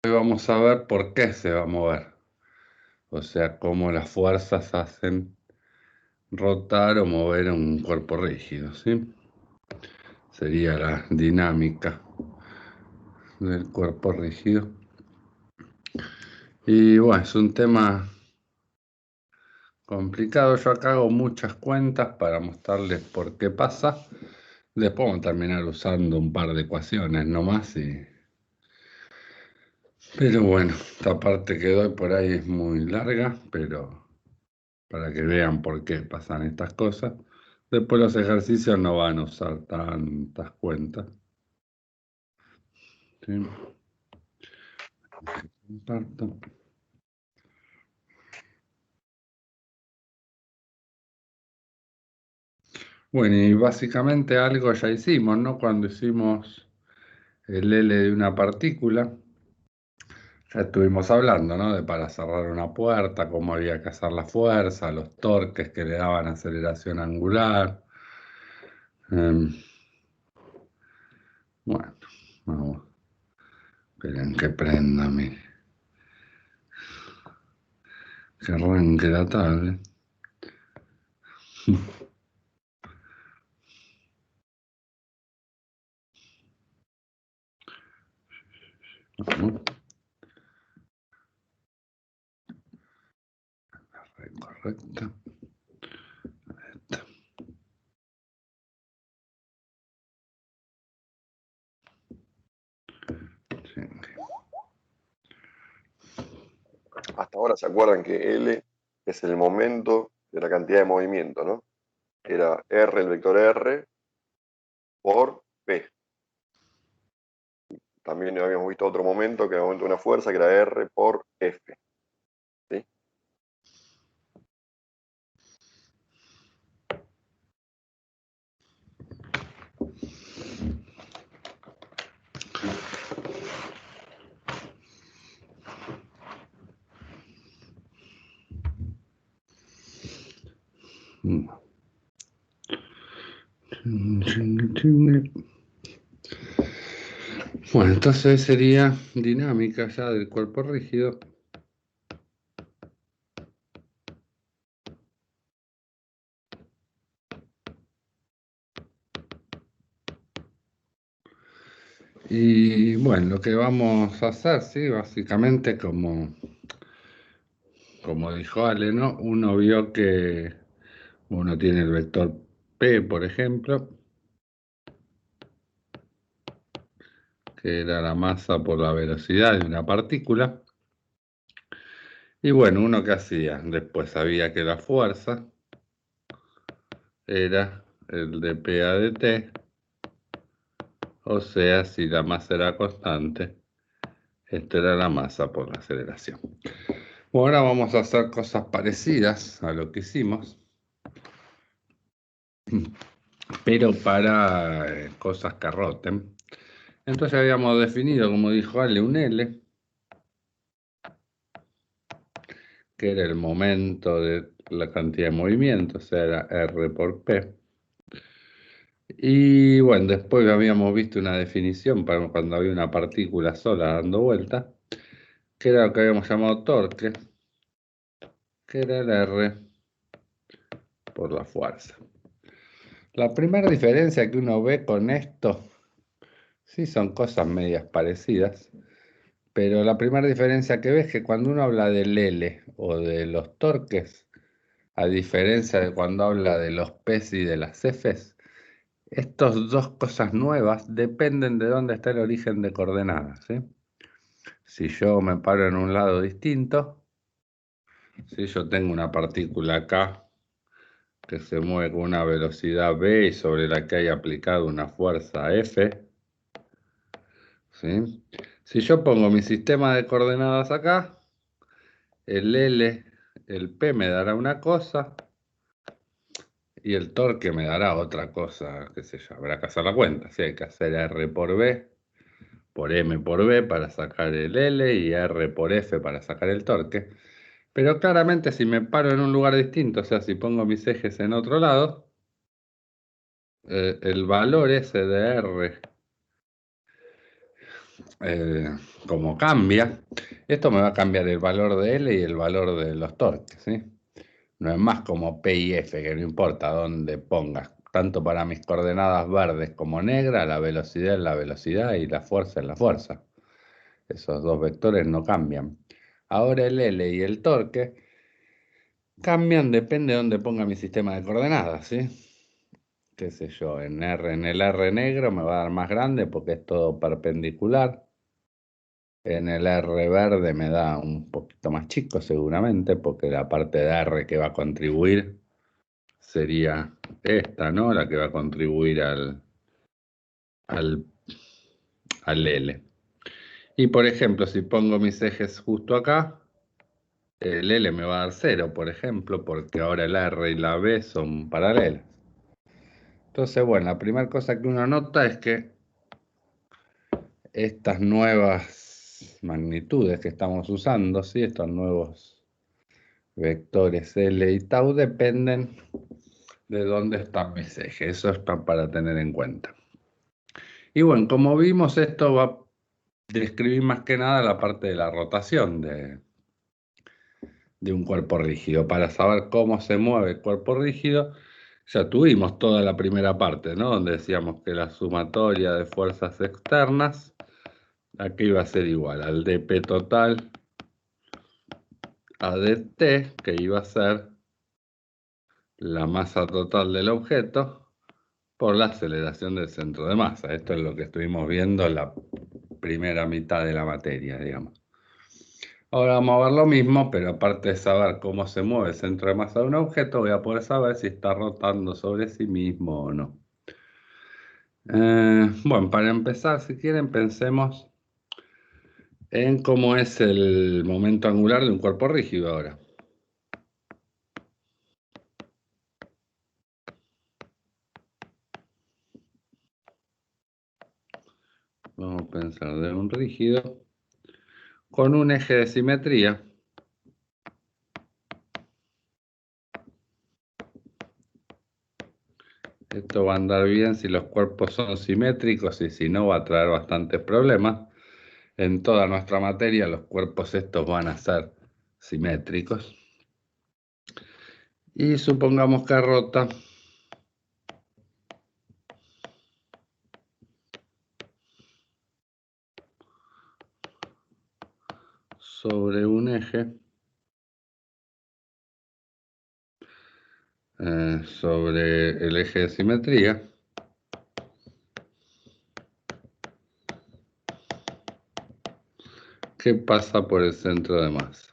Hoy vamos a ver por qué se va a mover, o sea, cómo las fuerzas hacen rotar o mover un cuerpo rígido, ¿sí? Sería la dinámica del cuerpo rígido. Y bueno, es un tema complicado. Yo acá hago muchas cuentas para mostrarles por qué pasa. Después vamos a terminar usando un par de ecuaciones nomás. Pero bueno, esta parte que doy por ahí es muy larga, pero para que vean por qué pasan estas cosas. Después los ejercicios no van a usar tantas cuentas. ¿Sí? Comparto. Bueno, y básicamente algo ya hicimos, ¿no? Cuando hicimos el L de una partícula, ya estuvimos hablando, ¿no? De para cerrar una puerta, cómo había que hacer la fuerza, los torques que le daban aceleración angular. Em, bueno, vamos. Esperen que prenda, mire. Que arranque la tablet. Vamos. Correcto. Sí. Hasta ahora se acuerdan que L es el momento de la cantidad de movimiento, ¿no? Era R, el vector R, por P. También habíamos visto otro momento, que era el momento de una fuerza, que era R por F. ¿Sí? Bueno, entonces sería dinámica ya del cuerpo rígido. Y bueno, lo que vamos a hacer, sí, básicamente como dijo Ale, ¿no? Uno vio que uno tiene el vector P, por ejemplo, que era la masa por la velocidad de una partícula. Y bueno, uno que hacía, después sabía que la fuerza era el de P a de T, o sea, si la masa era constante, esta era la masa por la aceleración. Bueno, ahora vamos a hacer cosas parecidas a lo que hicimos, pero para cosas que roten. Entonces habíamos definido, como dijo Ale, un L, que era el momento de la cantidad de movimiento, o sea, era R por P. Y bueno, después habíamos visto una definición para cuando había una partícula sola dando vuelta, que era lo que habíamos llamado torque, que era el R por la fuerza. La primera diferencia que uno ve con esto, sí son cosas medias parecidas, pero la primera diferencia que ves es que cuando uno habla del L o de los torques, a diferencia de cuando habla de los P's y de las F's, estas dos cosas nuevas dependen de dónde está el origen de coordenadas, ¿sí? Si yo me paro en un lado distinto, si yo tengo una partícula acá que se mueve con una velocidad v y sobre la que hay aplicado una fuerza F, ¿sí? Si yo pongo mi sistema de coordenadas acá, el L, el P me dará una cosa y el torque me dará otra cosa, qué sé yo, habrá que hacer la cuenta, si hay que hacer R por B por M por B para sacar el L y R por F para sacar el torque. Pero claramente si me paro en un lugar distinto, o sea, si pongo mis ejes en otro lado, el valor ese de R como cambia, esto me va a cambiar el valor de L y el valor de los torques, ¿sí? No es más como P y F, que no importa dónde pongas, tanto para mis coordenadas verdes como negras, la velocidad es la velocidad y la fuerza es la fuerza. Esos dos vectores no cambian. Ahora el L y el torque cambian, depende de dónde ponga mi sistema de coordenadas, ¿sí? Qué sé yo, en el R negro me va a dar más grande porque es todo perpendicular. En el R verde me da un poquito más chico seguramente, porque la parte de R que va a contribuir sería esta, ¿no? La que va a contribuir al L. Y por ejemplo, si pongo mis ejes justo acá, el L me va a dar 0, por ejemplo, porque ahora el R y la B son paralelas. Entonces, bueno, la primera cosa que uno nota es que estas nuevas magnitudes que estamos usando, ¿sí? Estos nuevos vectores L y tau dependen de dónde están mis ejes. Eso está para tener en cuenta. Y bueno, como vimos, esto va a describir más que nada la parte de la rotación de un cuerpo rígido. Para saber cómo se mueve el cuerpo rígido, ya tuvimos toda la primera parte, ¿no? Donde decíamos que la sumatoria de fuerzas externas aquí va a ser igual al dp total a dt, que iba a ser la masa total del objeto por la aceleración del centro de masa. Esto es lo que estuvimos viendo en la primera mitad de la materia, digamos. Ahora vamos a ver lo mismo, pero aparte de saber cómo se mueve el centro de masa de un objeto, voy a poder saber si está rotando sobre sí mismo o no. Bueno, para empezar, si quieren, pensemos en cómo es el momento angular de un cuerpo rígido ahora. Vamos a pensar de un rígido con un eje de simetría. Esto va a andar bien si los cuerpos son simétricos y si no va a traer bastantes problemas. En toda nuestra materia los cuerpos estos van a ser simétricos. Y supongamos que rota sobre un eje, sobre el eje de simetría. ¿Qué pasa por el centro de masa?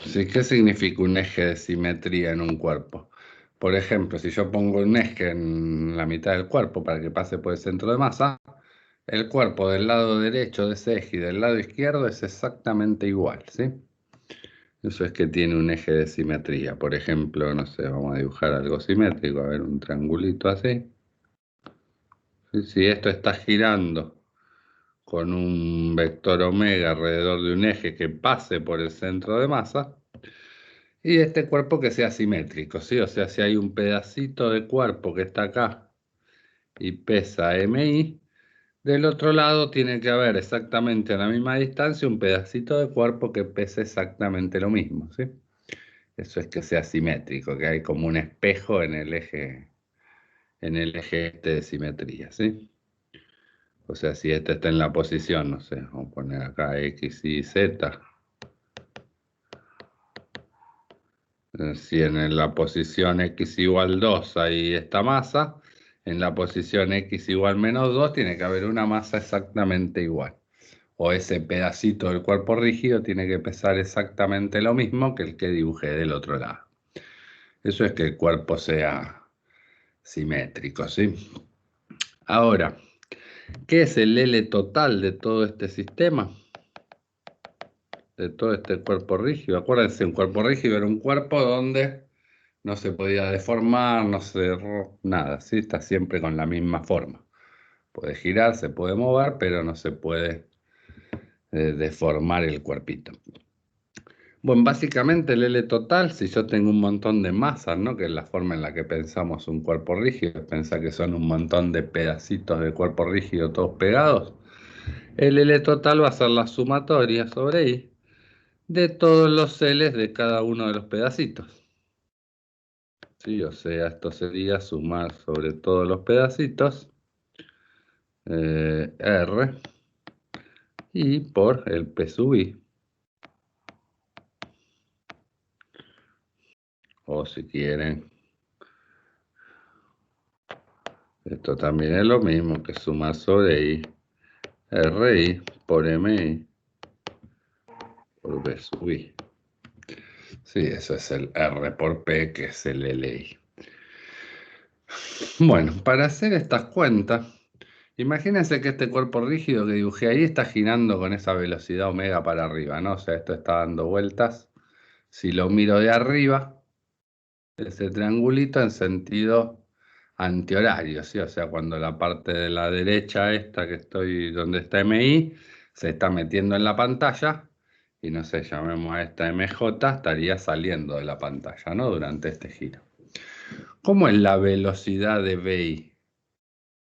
Sí, ¿qué significa un eje de simetría en un cuerpo? Por ejemplo, si yo pongo un eje en la mitad del cuerpo para que pase por el centro de masa, el cuerpo del lado derecho de ese eje y del lado izquierdo es exactamente igual, ¿sí? Eso es que tiene un eje de simetría. Por ejemplo, no sé, vamos a dibujar algo simétrico, a ver, un triangulito así. Si esto está girando con un vector omega alrededor de un eje que pase por el centro de masa, y este cuerpo que sea simétrico, ¿sí? O sea, si hay un pedacito de cuerpo que está acá y pesa MI, del otro lado tiene que haber exactamente a la misma distancia un pedacito de cuerpo que pese exactamente lo mismo, ¿sí? Eso es que sea simétrico, que hay como un espejo en el eje este de simetría, ¿sí? O sea, si este está en la posición, no sé, vamos a poner acá X, Y, Z. Si en la posición X igual 2 hay esta masa, en la posición X igual menos 2 tiene que haber una masa exactamente igual. O ese pedacito del cuerpo rígido tiene que pesar exactamente lo mismo que el que dibujé del otro lado. Eso es que el cuerpo sea simétrico, ¿sí? Ahora, ¿qué es el L total de todo este sistema? De todo este cuerpo rígido. Acuérdense, un cuerpo rígido era un cuerpo donde no se podía deformar, no se... nada, ¿sí? Está siempre con la misma forma. Puede girar, se puede mover, pero no se puede deformar el cuerpito. Bueno, básicamente el L total, si yo tengo un montón de masas, ¿no? Que es la forma en la que pensamos un cuerpo rígido, pensar que son un montón de pedacitos de cuerpo rígido todos pegados, el L total va a ser la sumatoria sobre I de todos los L's de cada uno de los pedacitos. ¿Sí? O sea, esto sería sumar sobre todos los pedacitos R y por el P sub I. O si quieren, esto también es lo mismo que sumar sobre I, RI por MI por B sub I. Sí, eso es el R por P, que es el LI. Bueno, para hacer estas cuentas, imagínense que este cuerpo rígido que dibujé ahí está girando con esa velocidad omega para arriba, ¿no? O sea, esto está dando vueltas. Si lo miro de arriba, ese triangulito en sentido antihorario, ¿sí? O sea, cuando la parte de la derecha, esta que estoy, donde está MI, se está metiendo en la pantalla, y no sé, llamemos a esta MJ, estaría saliendo de la pantalla, ¿no? Durante este giro. ¿Cómo es la velocidad de BI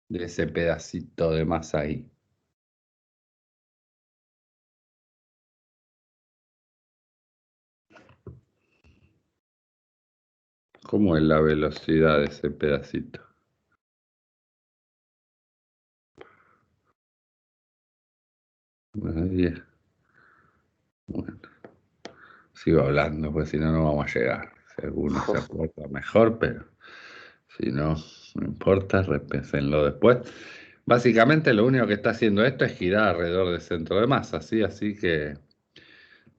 de ese pedacito de masa ahí? ¿Cómo es la velocidad de ese pedacito? Ahí. Bueno, sigo hablando, pues si no, no vamos a llegar. Si alguno se aporta mejor, pero si no, no importa, repénsenlo después. Básicamente lo único que está haciendo esto es girar alrededor del centro de masa, ¿sí? Así que,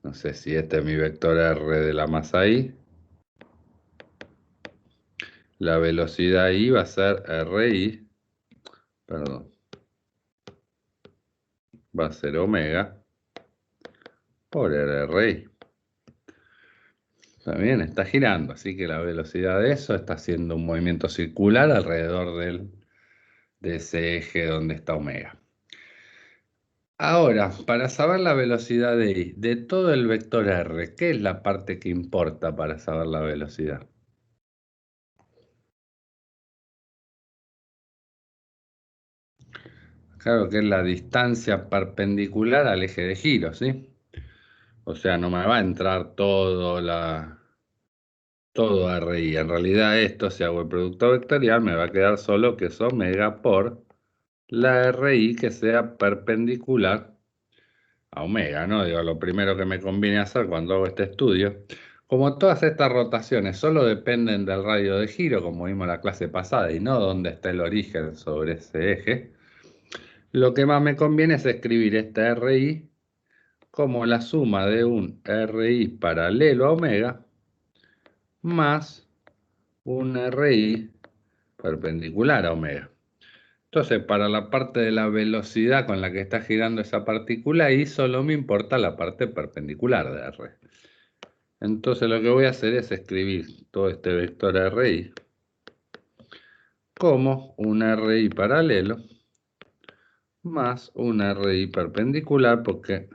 no sé si este es mi vector R de la masa I. La velocidad I va a ser RI, perdón, va a ser omega por RI. También está girando, así que la velocidad de eso está haciendo un movimiento circular alrededor de ese eje donde está omega. Ahora, para saber la velocidad de I, de todo el vector R, ¿qué es la parte que importa para saber la velocidad? Claro que es la distancia perpendicular al eje de giro, ¿sí? O sea, no me va a entrar todo RI. En realidad esto, si hago el producto vectorial, me va a quedar solo que es omega por la RI que sea perpendicular a omega, ¿no? Digo, lo primero que me conviene hacer cuando hago este estudio, como todas estas rotaciones solo dependen del radio de giro, como vimos en la clase pasada, y no dónde está el origen sobre ese eje, lo que más me conviene es escribir esta RI como la suma de un RI paralelo a omega más un RI perpendicular a omega. Entonces, para la parte de la velocidad con la que está girando esa partícula, I solo me importa la parte perpendicular de R. Entonces lo que voy a hacer es escribir todo este vector RI como un RI paralelo más un RI perpendicular, porque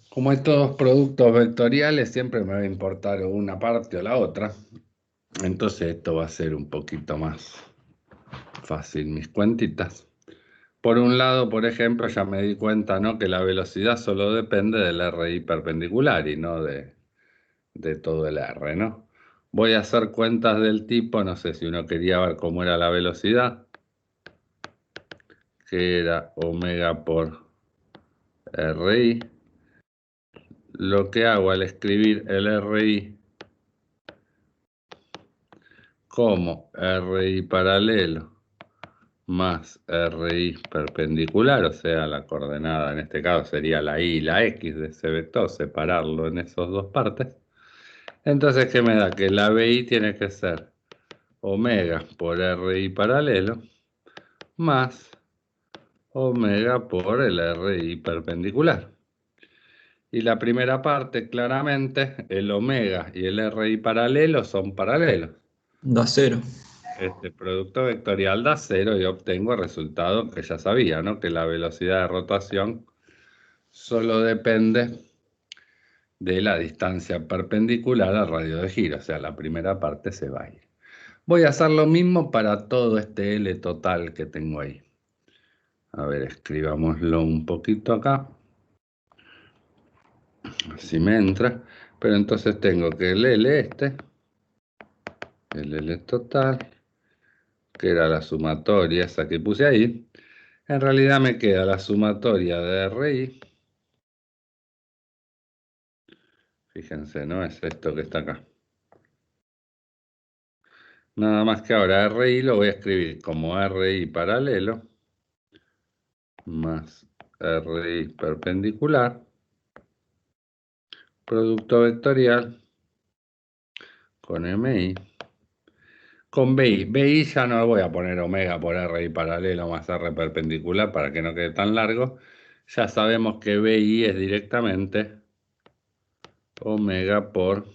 como hay todos productos vectoriales, siempre me va a importar una parte o la otra. Entonces esto va a ser un poquito más fácil mis cuentitas. Por un lado, por ejemplo, ya me di cuenta, ¿no?, que la velocidad solo depende del RI perpendicular y no de todo el R, ¿no? Voy a hacer cuentas del tipo, no sé si uno quería ver cómo era la velocidad, que era omega por RI. Lo que hago al escribir el RI como RI paralelo más RI perpendicular, o sea, la coordenada en este caso sería la Y y la X de ese vector, separarlo en esas dos partes. Entonces, ¿qué me da? Que la BI tiene que ser omega por RI paralelo más omega por el RI perpendicular. Y la primera parte, claramente, el omega y el RI paralelo son paralelos. Da cero. Este producto vectorial da cero y obtengo el resultado que ya sabía, ¿no? Que la velocidad de rotación solo depende de la distancia perpendicular al radio de giro, o sea, la primera parte se va a ir. Voy a hacer lo mismo para todo este L total que tengo ahí. A ver, escribámoslo un poquito acá. Así me entra. Pero entonces tengo que el L el L total, que era la sumatoria esa que puse ahí, en realidad me queda la sumatoria de RI. Fíjense, ¿no? Es esto que está acá. Nada más que ahora RI lo voy a escribir como RI paralelo más RI perpendicular, producto vectorial con MI, con BI. BI ya no voy a poner omega por RI paralelo más R perpendicular para que no quede tan largo. Ya sabemos que BI es directamente omega por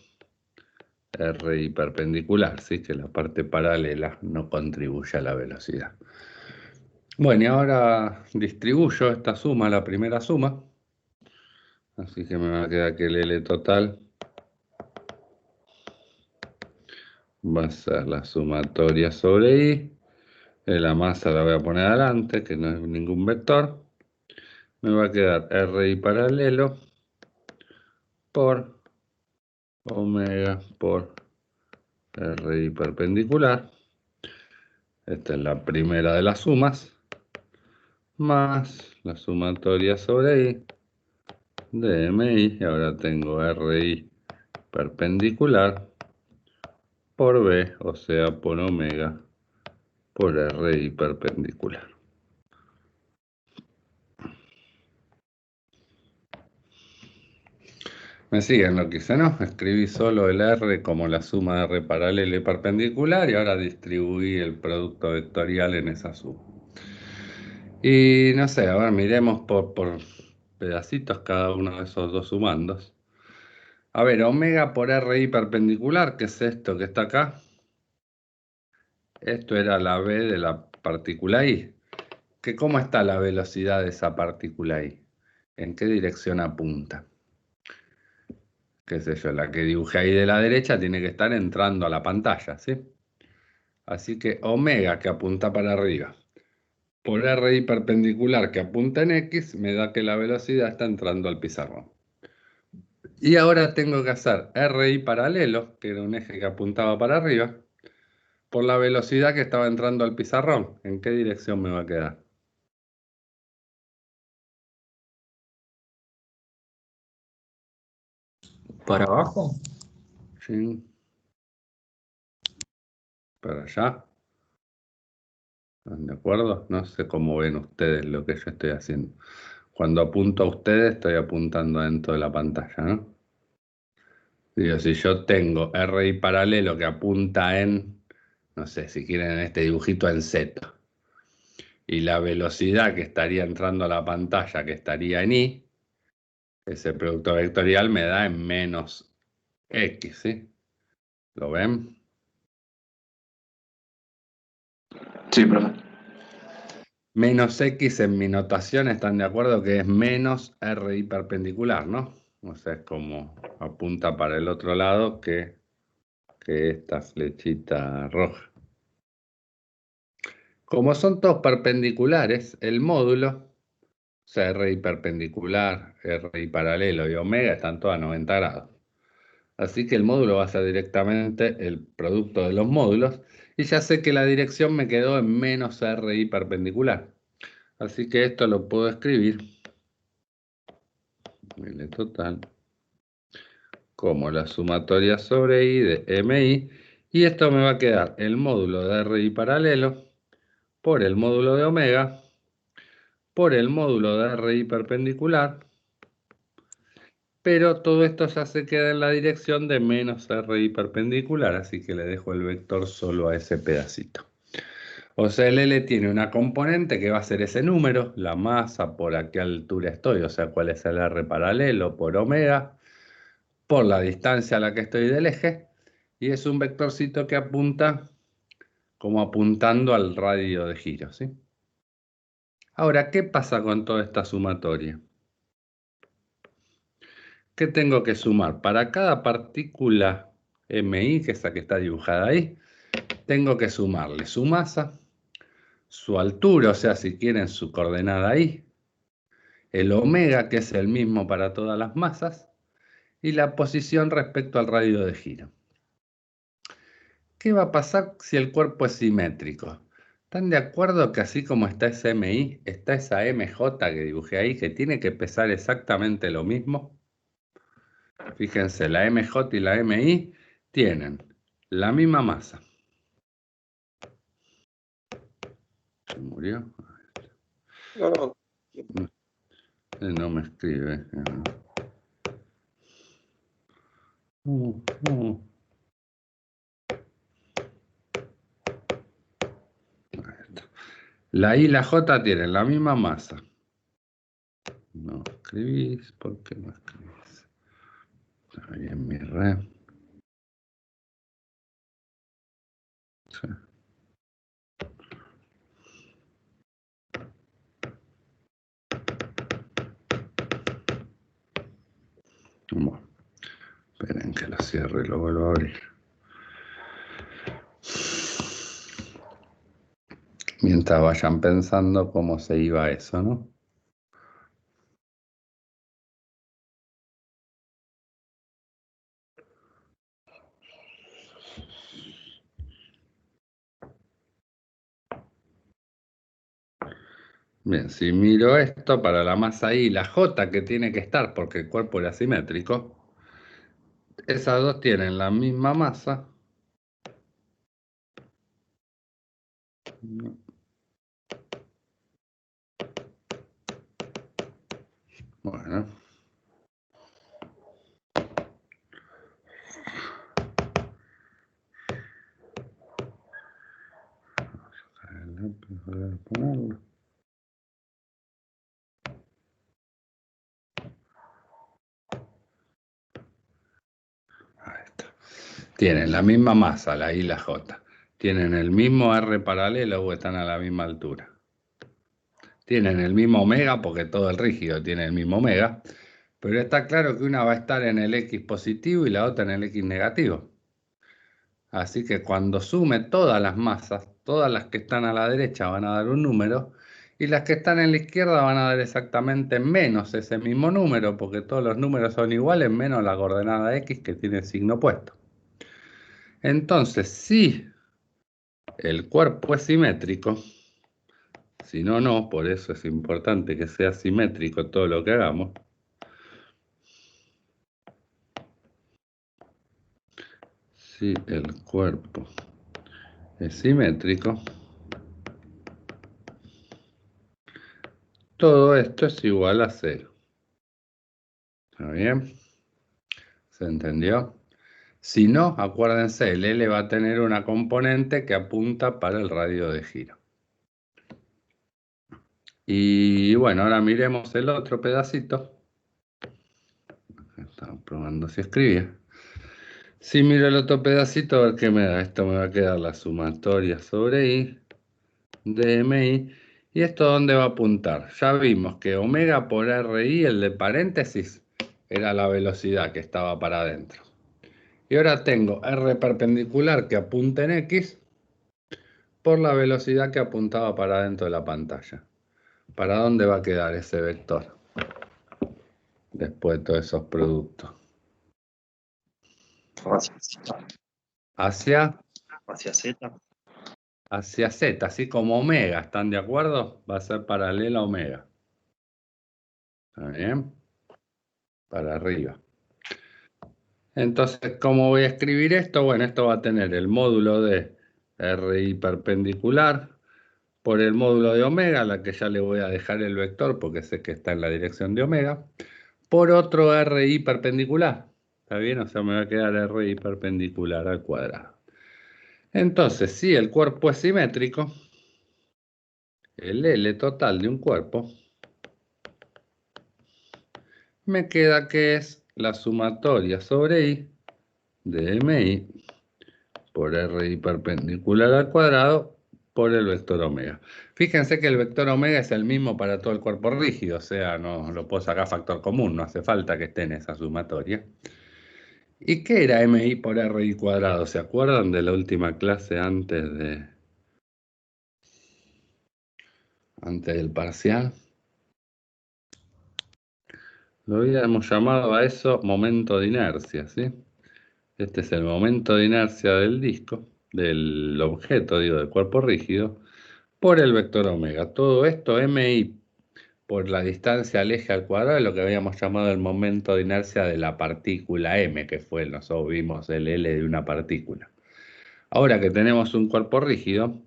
RI perpendicular, ¿sí? Que la parte paralela no contribuye a la velocidad. Bueno, y ahora distribuyo esta suma, la primera suma. Así que me va a quedar que el L total va a ser la sumatoria sobre I. La masa la voy a poner adelante, que no es ningún vector. Me va a quedar RI paralelo por omega por RI perpendicular. Esta es la primera de las sumas. Más la sumatoria sobre I de MI. Y ahora tengo RI perpendicular por B, o sea, por omega por RI perpendicular. ¿Me siguen lo que hice, no? Escribí solo el R como la suma de R paralela y perpendicular y ahora distribuí el producto vectorial en esa suma. Y no sé, ahora miremos por pedacitos cada uno de esos dos sumandos. A ver, omega por RI perpendicular, que es esto que está acá. Esto era la B de la partícula I. ¿Cómo está la velocidad de esa partícula I? ¿En qué dirección apunta? Qué sé yo, la que dibujé ahí de la derecha tiene que estar entrando a la pantalla, ¿sí? Así que omega, que apunta para arriba, por RI perpendicular, que apunta en X, me da que la velocidad está entrando al pizarrón. Y ahora tengo que hacer RI paralelo, que era un eje que apuntaba para arriba, por la velocidad que estaba entrando al pizarrón. ¿En qué dirección me va a quedar? ¿Para abajo? Sí. Para allá. ¿Están de acuerdo? No sé cómo ven ustedes lo que yo estoy haciendo. Cuando apunto a ustedes, estoy apuntando dentro de la pantalla, ¿no? Digo, si yo tengo RI paralelo que apunta en, no sé, si quieren en este dibujito en Z, y la velocidad que estaría entrando a la pantalla, que estaría en Y, ese producto vectorial me da en menos X, ¿sí? ¿Lo ven? Sí, profe. Menos X en mi notación, ¿están de acuerdo que es menos RI perpendicular, ¿no? O sea, es como apunta para el otro lado que esta flechita roja. Como son todos perpendiculares, el módulo, o sea, RI perpendicular, RI paralelo y omega están todos a 90 grados. Así que el módulo va a ser directamente el producto de los módulos y ya sé que la dirección me quedó en menos RI perpendicular. Así que esto lo puedo escribir, L total, como la sumatoria sobre I de MI, y esto me va a quedar el módulo de RI paralelo por el módulo de omega por el módulo de RI perpendicular, pero todo esto ya se queda en la dirección de menos RI perpendicular, así que le dejo el vector solo a ese pedacito. O sea, el L tiene una componente que va a ser ese número, la masa por a qué altura estoy, o sea, cuál es el R paralelo por omega, por la distancia a la que estoy del eje, y es un vectorcito que apunta como apuntando al radio de giro, ¿sí? Ahora, ¿qué pasa con toda esta sumatoria? ¿Qué tengo que sumar? Para cada partícula MI, que es la que está dibujada ahí, tengo que sumarle su masa, su altura, o sea, si quieren su coordenada ahí, el omega, que es el mismo para todas las masas, y la posición respecto al radio de giro. ¿Qué va a pasar si el cuerpo es simétrico? ¿Están de acuerdo que así como está ese MI, está esa MJ que dibujé ahí, que tiene que pesar exactamente lo mismo? Fíjense, la MJ y la MI tienen la misma masa. ¿Se murió? No, No me escribe. La I y la J tienen la misma masa. No escribís, ¿por qué no escribís? Ahí en mi red. Sí. Bueno, esperen que lo cierre y lo vuelvo a abrir. Mientras vayan pensando cómo se iba eso, ¿no? Bien, si miro esto para la masa I y la J que tiene que estar porque el cuerpo era simétrico, esas dos tienen la misma masa. Bueno. Ponerlo. Ahí está. Tienen la misma masa, la I y la J. Tienen el mismo R paralelo o están a la misma altura. Tienen el mismo omega porque todo el rígido tiene el mismo omega. Pero está claro que una va a estar en el X positivo y la otra en el X negativo. Así que cuando sume todas las masas, todas las que están a la derecha van a dar un número y las que están en la izquierda van a dar exactamente menos ese mismo número porque todos los números son iguales menos la coordenada X que tiene el signo opuesto. Entonces, si el cuerpo es simétrico, si no, no, por eso es importante que sea simétrico todo lo que hagamos. Si el cuerpo es simétrico, todo esto es igual a 0. ¿Está bien? ¿Se entendió? Si no, acuérdense, el L va a tener una componente que apunta para el radio de giro. Y bueno, ahora miremos el otro pedacito. Estaba probando si escribía. Si miro el otro pedacito, a ver qué me da. Esto me va a quedar la sumatoria sobre I de MI. ¿Y esto dónde va a apuntar? Ya vimos que omega por RI, el de paréntesis, era la velocidad que estaba para adentro. Y ahora tengo R perpendicular que apunta en X por la velocidad que apuntaba para adentro de la pantalla. ¿Para dónde va a quedar ese vector? Después de todos esos productos. Hacia Z. Hacia Z, así como omega, ¿están de acuerdo? Va a ser paralela a omega. ¿Está bien? Para arriba. Entonces, ¿cómo voy a escribir esto? Bueno, esto va a tener el módulo de RI perpendicular por el módulo de omega, a la que ya le voy a dejar el vector porque sé que está en la dirección de omega, por otro RI perpendicular. ¿Está bien? O sea, me va a quedar RI perpendicular al cuadrado. Entonces, si el cuerpo es simétrico, el L total de un cuerpo me queda que es la sumatoria sobre I de MI por RI perpendicular al cuadrado por el vector omega. Fíjense que el vector omega es el mismo para todo el cuerpo rígido, o sea, no lo puedo sacar factor común, no hace falta que esté en esa sumatoria. ¿Y qué era MI por RI cuadrado? ¿Se acuerdan de la última clase antes del parcial? Lo habíamos llamado a eso momento de inercia, ¿sí? Este es el momento de inercia del disco, del objeto, digo, del cuerpo rígido, por el vector omega. Todo esto, MI por la distancia al eje al cuadrado, es lo que habíamos llamado el momento de inercia de la partícula M, que fue, nosotros vimos el L de una partícula. Ahora que tenemos un cuerpo rígido,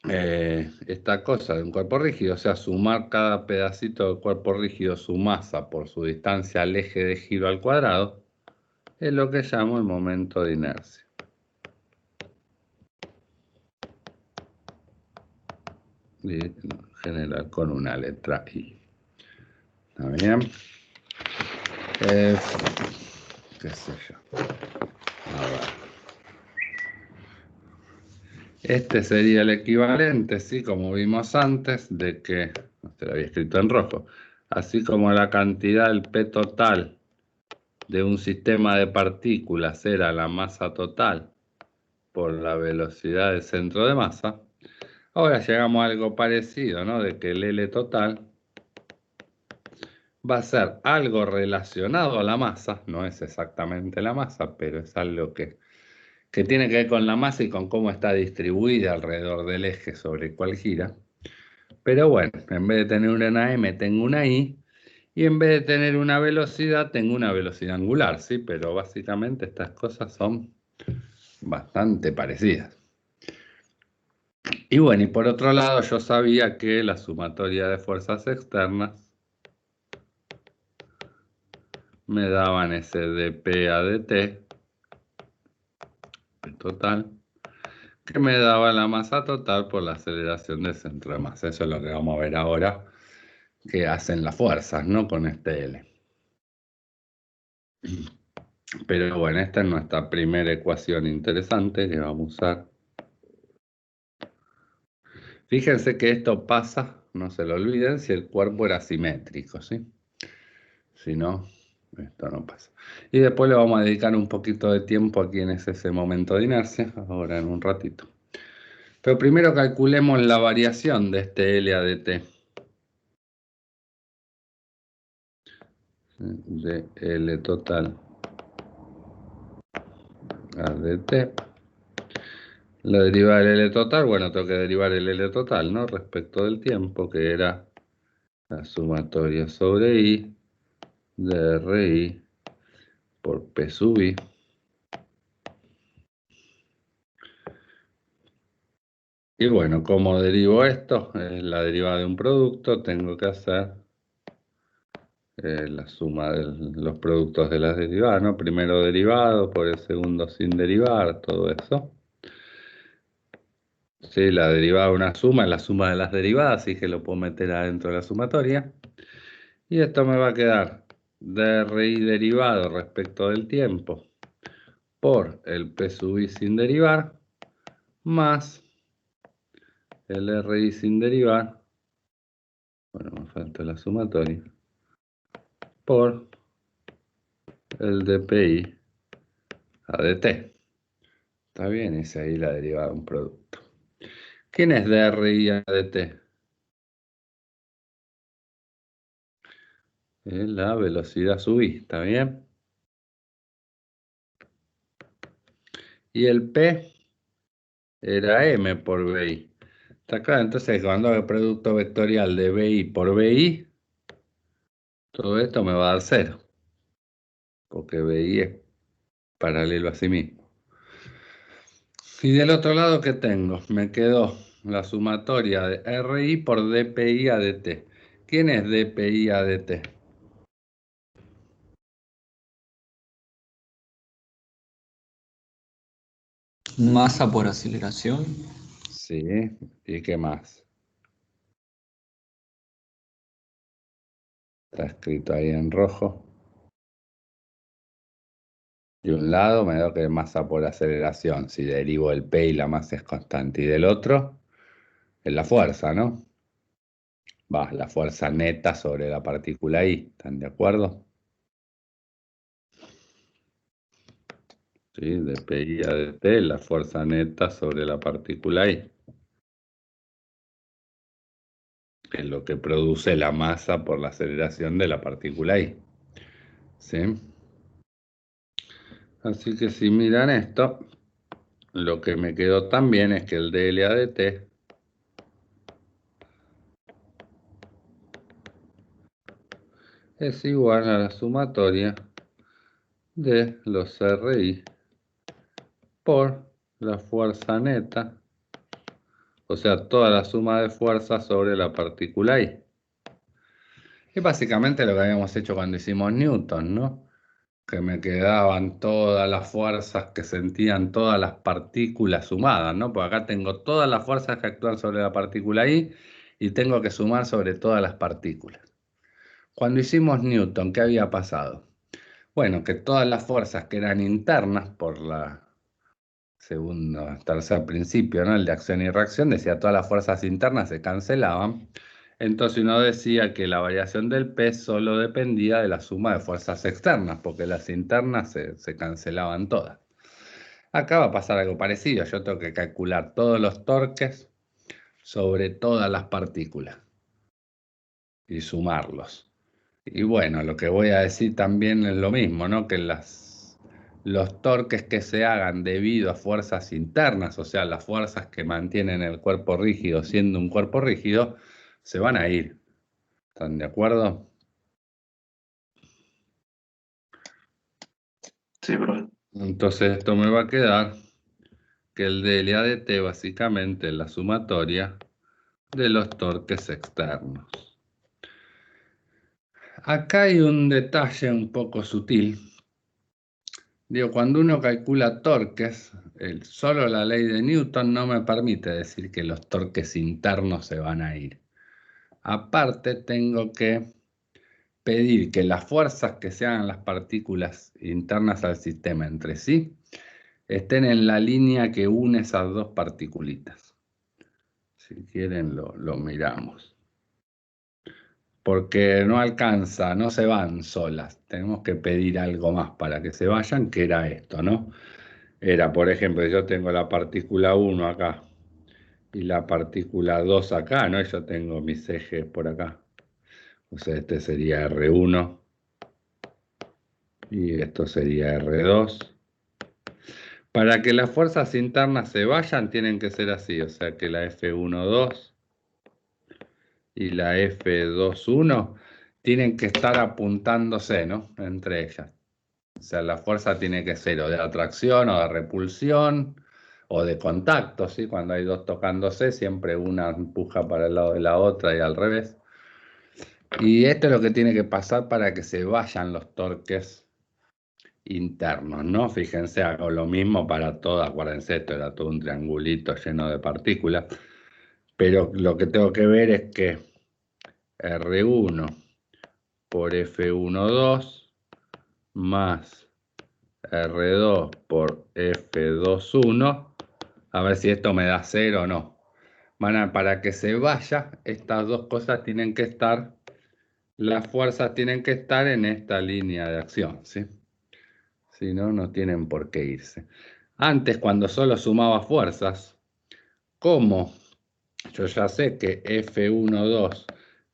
esta cosa de un cuerpo rígido, o sea, sumar cada pedacito del cuerpo rígido su masa por su distancia al eje de giro al cuadrado, es lo que llamo el momento de inercia. Y en general con una letra I. ¿Está bien? ¿Qué sé yo? A ver. Este sería el equivalente, ¿sí? Como vimos antes, de que, no se lo había escrito en rojo, así como la cantidad, el P total de un sistema de partículas era la masa total por la velocidad del centro de masa, ahora llegamos a algo parecido, ¿no? De que el L total va a ser algo relacionado a la masa, no es exactamente la masa, pero es algo que tiene que ver con la masa y con cómo está distribuida alrededor del eje sobre el cual gira. Pero bueno, en vez de tener una M, tengo una I, y en vez de tener una velocidad, tengo una velocidad angular, ¿sí? Pero básicamente estas cosas son bastante parecidas. Y bueno, y por otro lado, yo sabía que la sumatoria de fuerzas externas me daban ese dP a dt, el total, que me daba la masa total por la aceleración del centro de masa. Eso es lo que vamos a ver ahora, que hacen las fuerzas, ¿no? Con este L. Pero bueno, esta es nuestra primera ecuación interesante que vamos a usar. Fíjense que esto pasa, no se lo olviden, si el cuerpo era simétrico, ¿sí? Si no, esto no pasa. Y después le vamos a dedicar un poquito de tiempo a quién es ese momento de inercia, ahora en un ratito. Pero primero calculemos la variación de este L a dt. De L total a dt. La derivada del L total, bueno, tengo que derivar el L total, ¿no? Respecto del tiempo, que era la sumatoria sobre I de RI por P sub I. Y bueno, como derivo esto, es la derivada de un producto, tengo que hacer la suma de los productos de las derivadas, ¿no? Primero derivado por el segundo sin derivar, todo eso. Sí, la derivada de una suma es la suma de las derivadas, así que lo puedo meter adentro de la sumatoria. Y esto me va a quedar dRi derivado respecto del tiempo por el P sub I sin derivar, más el RI sin derivar, bueno, me falta la sumatoria, por el dPi a dt. Está bien, es ahí la derivada de un producto. ¿Quién es dRi a dt? Es la velocidad sub I, ¿está bien? Y el P era M por BI. ¿Está claro? Entonces, cuando hago el producto vectorial de BI por BI, todo esto me va a dar 0, porque BI es paralelo a sí mismo. Y del otro lado, ¿qué tengo? Me quedó la sumatoria de RI por dPi a dt. ¿Quién es dPi a dt? Masa por aceleración. Sí, ¿y qué más? Está escrito ahí en rojo. De un lado me da que es masa por aceleración, si derivo el P y la masa es constante. Y del otro es la fuerza, ¿no? Va, la fuerza neta sobre la partícula I, ¿están de acuerdo? ¿Sí? De PI a dt, la fuerza neta sobre la partícula I. Que es lo que produce la masa por la aceleración de la partícula I. ¿Sí? Así que si miran esto, lo que me quedó también es que el dL a dt es igual a la sumatoria de los RI por la fuerza neta, o sea, toda la suma de fuerzas sobre la partícula I. Es básicamente lo que habíamos hecho cuando hicimos Newton, ¿no? Que me quedaban todas las fuerzas que sentían todas las partículas sumadas, ¿no? Porque acá tengo todas las fuerzas que actúan sobre la partícula I y tengo que sumar sobre todas las partículas. Cuando hicimos Newton, ¿qué había pasado? Bueno, que todas las fuerzas que eran internas por la tercer principio, ¿no? El de acción y reacción, decía todas las fuerzas internas se cancelaban. Entonces uno decía que la variación del P solo dependía de la suma de fuerzas externas, porque las internas se cancelaban todas. Acá va a pasar algo parecido. Yo tengo que calcular todos los torques sobre todas las partículas y sumarlos. Y bueno, lo que voy a decir también es lo mismo, ¿no? Que los torques que se hagan debido a fuerzas internas, o sea, las fuerzas que mantienen el cuerpo rígido siendo un cuerpo rígido, se van a ir. ¿Están de acuerdo? Sí, profe. Entonces esto me va a quedar que el dL a dt básicamente es la sumatoria de los torques externos. Acá hay un detalle un poco sutil. Digo, cuando uno calcula torques, solo la ley de Newton no me permite decir que los torques internos se van a ir. Aparte, tengo que pedir que las fuerzas que se hagan las partículas internas al sistema entre sí estén en la línea que une esas dos particulitas. Si quieren lo miramos. Porque no alcanza, no se van solas. Tenemos que pedir algo más para que se vayan, que era esto, ¿no? Era, por ejemplo, yo tengo la partícula 1 acá y la partícula 2 acá, ¿no? Yo tengo mis ejes por acá. O sea, este sería R1 y esto sería R2. Para que las fuerzas internas se vayan, tienen que ser así. O sea, que la F1,2 y la F2,1 tienen que estar apuntándose, ¿no? Entre ellas. O sea, la fuerza tiene que ser o de atracción o de repulsión o de contacto, ¿sí? Cuando hay dos tocándose, siempre una empuja para el lado de la otra y al revés. Y esto es lo que tiene que pasar para que se vayan los torques internos, ¿no? Fíjense, hago lo mismo para todo, acuérdense, esto era todo un triangulito lleno de partículas, pero lo que tengo que ver es que R1 por F1,2 más R2 por F2,1, a ver si esto me da 0 o no. Para que se vaya, estas dos cosas tienen que estar, las fuerzas tienen que estar en esta línea de acción, ¿sí? Si no, no tienen por qué irse. Antes, cuando solo sumaba fuerzas, como yo ya sé que F1,2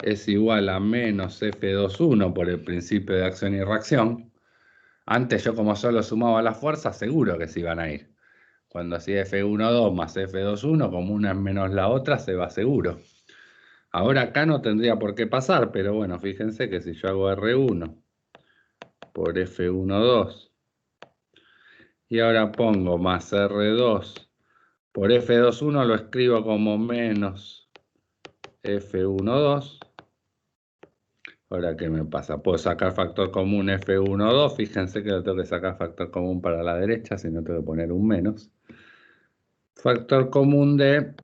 es igual a menos F2,1 por el principio de acción y reacción, antes yo como solo sumaba las fuerzas, seguro que se iban a ir. Cuando hacía F1,2 más F2,1, como una es menos la otra, se va seguro. Ahora acá no tendría por qué pasar, pero bueno, fíjense que si yo hago R1 por F1,2 y ahora pongo más R2 por F2,1, lo escribo como menos F1,2. Ahora, ¿qué me pasa? Puedo sacar factor común F1,2. Fíjense que lo tengo que sacar factor común para la derecha, si no tengo que poner un menos. Factor común de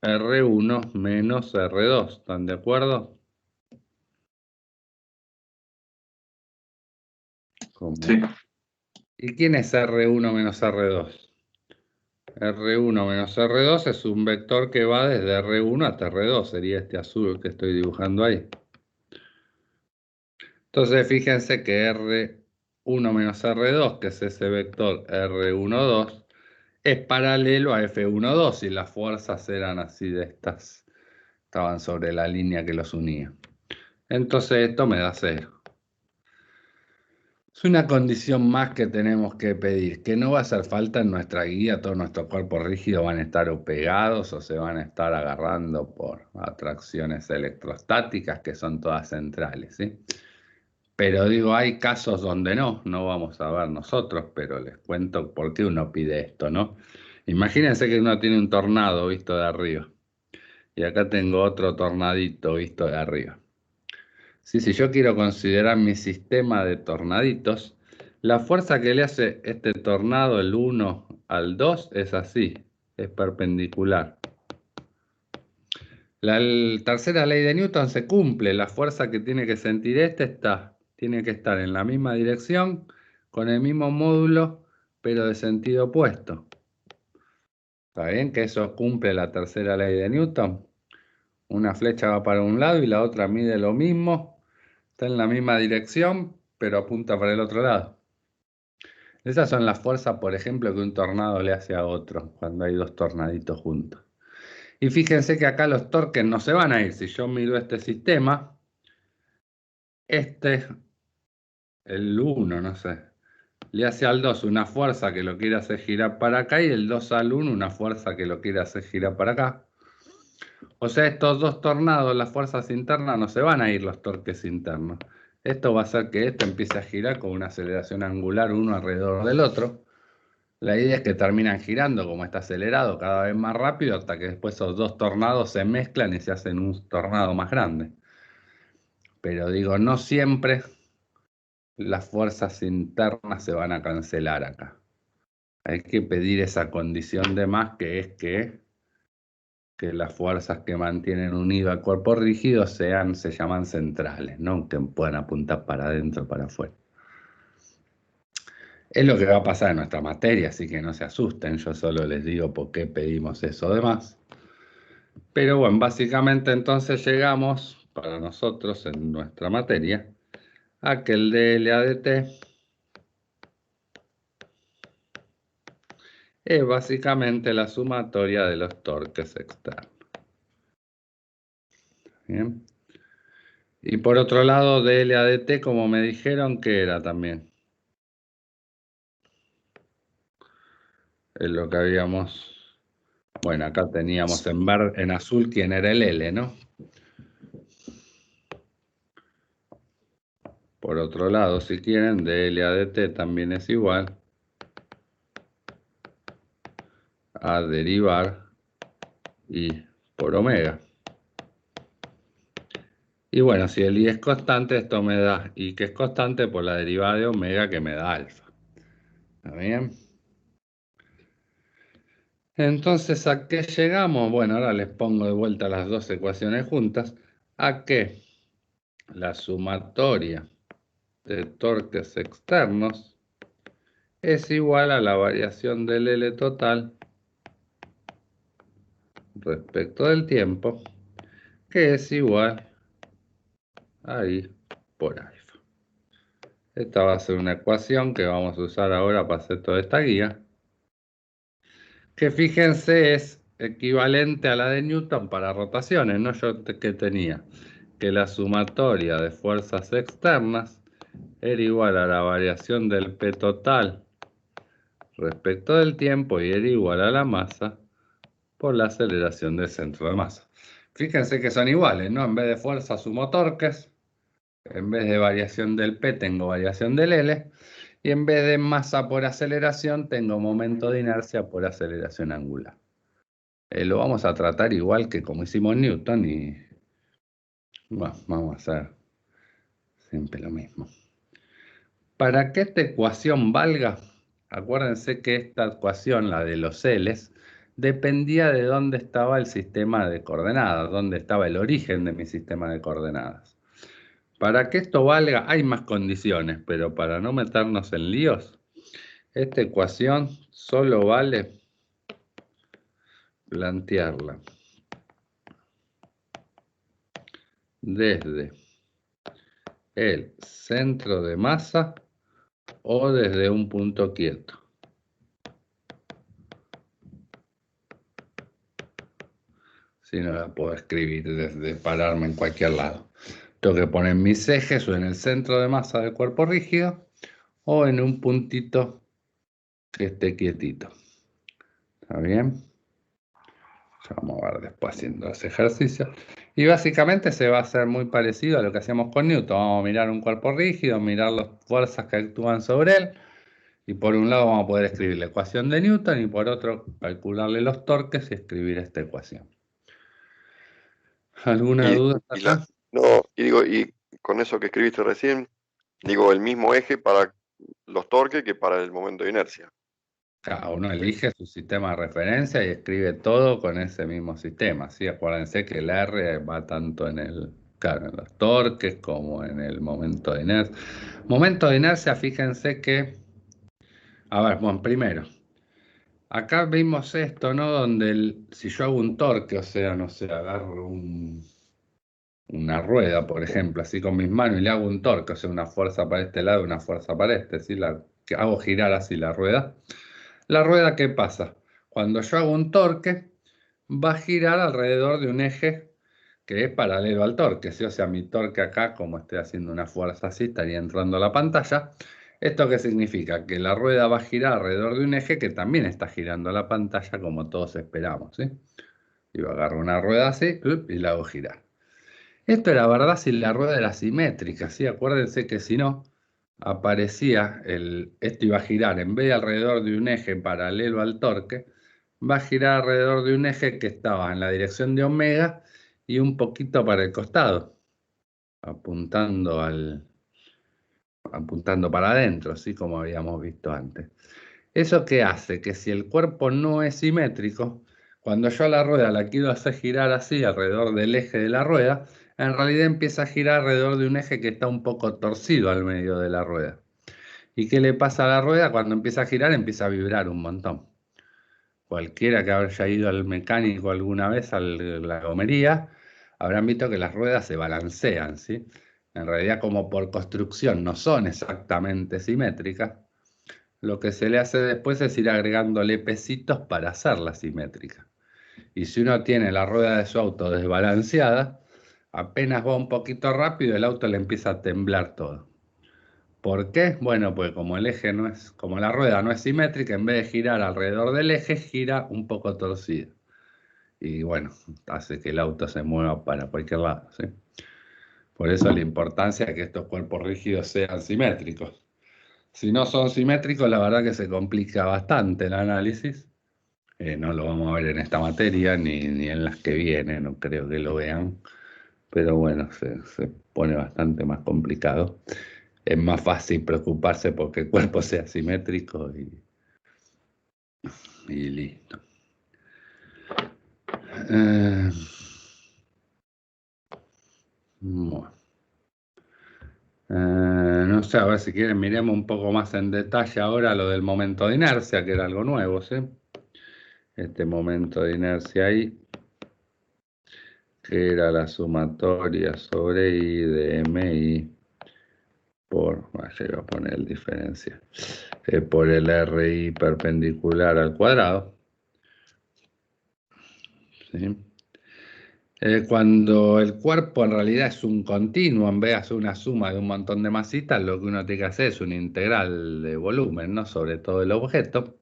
R1 menos R2. ¿Están de acuerdo? Como Sí. ¿Y quién es R1 menos R2? R1 menos R2 es un vector que va desde R1 hasta R2, sería este azul que estoy dibujando ahí. Entonces fíjense que R1 menos R2, que es ese vector R12, es paralelo a F12 y las fuerzas eran así de estas, estaban sobre la línea que los unía. Entonces esto me da 0. Es una condición más que tenemos que pedir, que no va a hacer falta en nuestra guía, todos nuestros cuerpos rígidos van a estar o pegados o se van a estar agarrando por atracciones electrostáticas que son todas centrales, ¿sí? Pero digo, hay casos donde no vamos a ver nosotros, pero les cuento por qué uno pide esto, ¿no? Imagínense que uno tiene un tornado visto de arriba, y acá tengo otro tornadito visto de arriba. Sí, si yo quiero considerar mi sistema de tornaditos, la fuerza que le hace este tornado, el 1 al 2, es así, es perpendicular. La tercera ley de Newton se cumple, la fuerza que tiene que sentir tiene que estar en la misma dirección, con el mismo módulo, pero de sentido opuesto. ¿Está bien que eso cumple la tercera ley de Newton? Una flecha va para un lado y la otra mide lo mismo, está en la misma dirección, pero apunta para el otro lado. Esas son las fuerzas, por ejemplo, que un tornado le hace a otro, cuando hay dos tornaditos juntos. Y fíjense que acá los torques no se van a ir. Si yo miro este sistema, el 1, no sé, le hace al 2 una fuerza que lo quiere hacer girar para acá y el 2 al 1 una fuerza que lo quiere hacer girar para acá. O sea, estos dos tornados, las fuerzas internas, no se van a ir los torques internos. Esto va a hacer que esto empiece a girar con una aceleración angular uno alrededor del otro. La idea es que terminan girando como está acelerado cada vez más rápido hasta que después esos dos tornados se mezclan y se hacen un tornado más grande. Pero digo, no siempre las fuerzas internas se van a cancelar acá. Hay que pedir esa condición de más que es que las fuerzas que mantienen unido al cuerpo rígido se llaman centrales, no que puedan apuntar para adentro o para afuera. Es lo que va a pasar en nuestra materia, así que no se asusten, yo solo les digo por qué pedimos eso de más. Pero bueno, básicamente entonces llegamos, para nosotros en nuestra materia, a que el dLAdt es básicamente la sumatoria de los torques externos. Bien. Y por otro lado, dLAdt, como me dijeron, ¿qué era también? Es lo que habíamos... Bueno, acá teníamos en azul quién era el L, ¿no? Por otro lado, si quieren, dLAdt también es igual a derivar I por omega. Y bueno, si el I es constante, esto me da I que es constante por la derivada de omega que me da alfa. ¿Está bien? Entonces, ¿a qué llegamos? Bueno, ahora les pongo de vuelta las dos ecuaciones juntas. A que la sumatoria de torques externos es igual a la variación del L total respecto del tiempo, que es igual a I por alfa. Esta va a ser una ecuación que vamos a usar ahora para hacer toda esta guía, que fíjense es equivalente a la de Newton para rotaciones, ¿no? Yo que tenía que la sumatoria de fuerzas externas era igual a la variación del P total respecto del tiempo y era igual a la masa por la aceleración del centro de masa. Fíjense que son iguales, ¿no? En vez de fuerza sumo torques, en vez de variación del P tengo variación del L, y en vez de masa por aceleración tengo momento de inercia por aceleración angular. Lo vamos a tratar igual que como hicimos Newton y bueno, vamos a hacer siempre lo mismo. Para que esta ecuación valga, acuérdense que esta ecuación, la de los L's, dependía de dónde estaba el sistema de coordenadas, dónde estaba el origen de mi sistema de coordenadas. Para que esto valga, hay más condiciones, pero para no meternos en líos, Esta ecuación solo vale plantearla desde el centro de masa o desde un punto quieto. Si no la puedo escribir desde pararme en cualquier lado. Tengo que poner mis ejes o en el centro de masa del cuerpo rígido o en un puntito que esté quietito. ¿Está bien? Ya vamos a ver después haciendo ese ejercicio. Y básicamente se va a hacer muy parecido a lo que hacíamos con Newton. Vamos a mirar un cuerpo rígido, mirar las fuerzas que actúan sobre él. Y por un lado vamos a poder escribir la ecuación de Newton y por otro calcularle los torques y escribir esta ecuación. ¿Alguna duda hasta acá? No, y digo, y con eso que escribiste recién, digo, el mismo eje para los torques que para el momento de inercia. Cada uno elige su sistema de referencia y escribe todo con ese mismo sistema, ¿sí? Acuérdense que el R va tanto en el, claro, en los torques como en el momento de inercia. Momento de inercia, fíjense que, a ver, bueno, primero, acá vimos esto, ¿no? Donde si yo hago un torque, o sea, no sé, agarro una rueda, por ejemplo, así con mis manos y le hago un torque, o sea, una fuerza para este lado y una fuerza para este, ¿sí? Que hago girar así la rueda. ¿La rueda qué pasa? Cuando yo hago un torque, va a girar alrededor de un eje que es paralelo al torque, ¿sí? O sea, mi torque acá, como estoy haciendo una fuerza así, estaría entrando a la pantalla. ¿Esto qué significa? Que la rueda va a girar alrededor de un eje que también está girando a la pantalla, como todos esperamos, ¿sí? Y yo agarro una rueda así y la hago girar. Esto era verdad si la rueda era simétrica, ¿sí? Acuérdense que si no, aparecía, esto iba a girar, en vez de alrededor de un eje paralelo al torque, va a girar alrededor de un eje que estaba en la dirección de omega y un poquito para el costado, apuntando para adentro, así como habíamos visto antes. ¿Eso qué hace? Que si el cuerpo no es simétrico, cuando yo a la rueda la quiero hacer girar así alrededor del eje de la rueda, en realidad empieza a girar alrededor de un eje que está un poco torcido al medio de la rueda. ¿Y qué le pasa a la rueda? Cuando empieza a girar, empieza a vibrar un montón. Cualquiera que haya ido al mecánico alguna vez a la gomería, habrán visto que las ruedas se balancean, ¿sí? En realidad, como por construcción no son exactamente simétricas, lo que se le hace después es ir agregándole pesitos para hacerla simétrica. Y si uno tiene la rueda de su auto desbalanceada, apenas va un poquito rápido, el auto le empieza a temblar todo. ¿Por qué? Bueno, pues como el eje no es, como la rueda no es simétrica, en vez de girar alrededor del eje, gira un poco torcido. Y bueno, hace que el auto se mueva para cualquier lado, ¿sí? Por eso la importancia de que estos cuerpos rígidos sean simétricos. Si no son simétricos, la verdad que se complica bastante el análisis. No lo vamos a ver en esta materia ni en las que vienen, no creo que lo vean. Pero bueno, se pone bastante más complicado. Es más fácil preocuparse porque el cuerpo sea simétrico y listo. Bueno. No sé, a ver si quieren miremos un poco más en detalle ahora lo del momento de inercia, que era algo nuevo, ¿sí? Este momento de inercia ahí, que era la sumatoria sobre I de MI por, llego a poner el diferencial, por el RI perpendicular al cuadrado, ¿sí? Cuando el cuerpo en realidad es un continuo, en vez de hacer una suma de un montón de masitas, lo que uno tiene que hacer es un integral de volumen, ¿no? Sobre todo el objeto.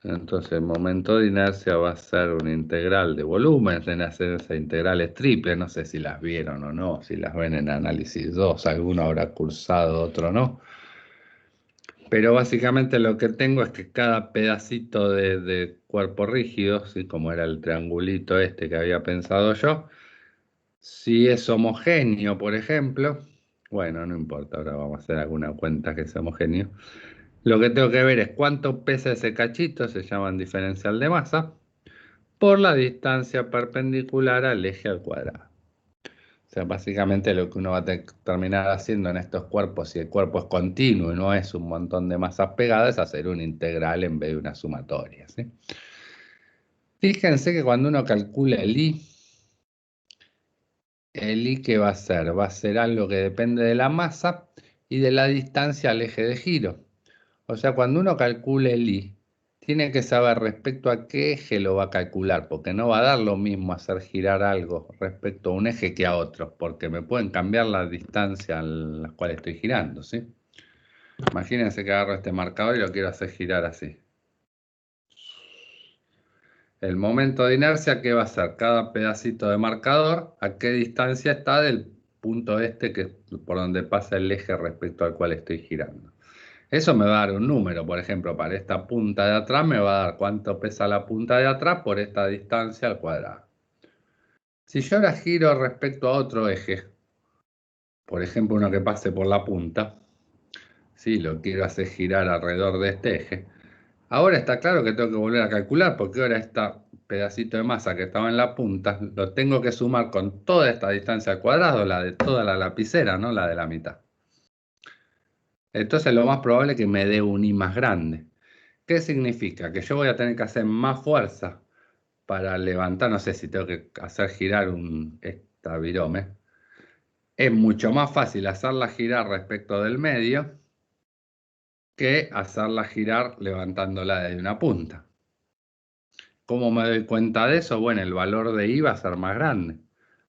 Entonces el momento de inercia va a ser un integral de volumen, tienen que hacer esas integrales triples, no sé si las vieron o no, si las ven en análisis 2, alguno habrá cursado, otro no. Pero básicamente lo que tengo es que cada pedacito de cuerpo rígido, ¿sí? Como era el triangulito este que había pensado yo, si es homogéneo, por ejemplo, bueno, no importa, ahora vamos a hacer alguna cuenta que sea homogéneo. Lo que tengo que ver es cuánto pesa ese cachito, se llaman diferencial de masa, por la distancia perpendicular al eje al cuadrado. sea, básicamente lo que uno va a terminar haciendo en estos cuerpos, si el cuerpo es continuo y no es un montón de masas pegadas, es hacer una integral en vez de una sumatoria, ¿sí? Fíjense que cuando uno calcula el I, ¿qué va a ser? Va a ser algo que depende de la masa y de la distancia al eje de giro. O sea, cuando uno calcula el I, tiene que saber respecto a qué eje lo va a calcular, porque no va a dar lo mismo hacer girar algo respecto a un eje que a otro, porque me pueden cambiar la distancia en la cual estoy girando, ¿sí? Imagínense que agarro este marcador y lo quiero hacer girar así. El momento de inercia, ¿qué va a ser? Cada pedacito de marcador, ¿a qué distancia está del punto este que es por donde pasa el eje respecto al cual estoy girando? Eso me va a dar un número, por ejemplo, para esta punta de atrás me va a dar cuánto pesa la punta de atrás por esta distancia al cuadrado. Si yo ahora giro respecto a otro eje, por ejemplo uno que pase por la punta, si lo quiero hacer girar alrededor de este eje, ahora está claro que tengo que volver a calcular, porque ahora este pedacito de masa que estaba en la punta, lo tengo que sumar con toda esta distancia al cuadrado, la de toda la lapicera, no la de la mitad. Entonces lo más probable es que me dé un I más grande. ¿Qué significa? Que yo voy a tener que hacer más fuerza para levantar, no sé si tengo que hacer girar un estavirome. Es mucho más fácil hacerla girar respecto del medio que hacerla girar levantándola desde una punta. ¿Cómo me doy cuenta de eso? Bueno, el valor de I va a ser más grande.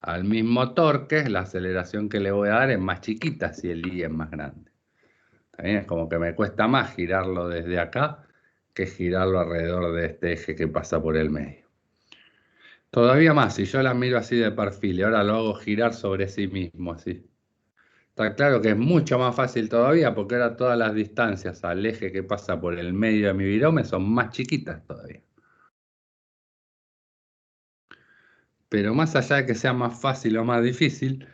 Al mismo torque, la aceleración que le voy a dar es más chiquita si el I es más grande. También es como que me cuesta más girarlo desde acá que girarlo alrededor de este eje que pasa por el medio. Todavía más, si yo la miro así de perfil y ahora lo hago girar sobre sí mismo, así. Está claro que es mucho más fácil todavía porque ahora todas las distancias al eje que pasa por el medio de mi virome son más chiquitas todavía. Pero más allá de que sea más fácil o más difícil,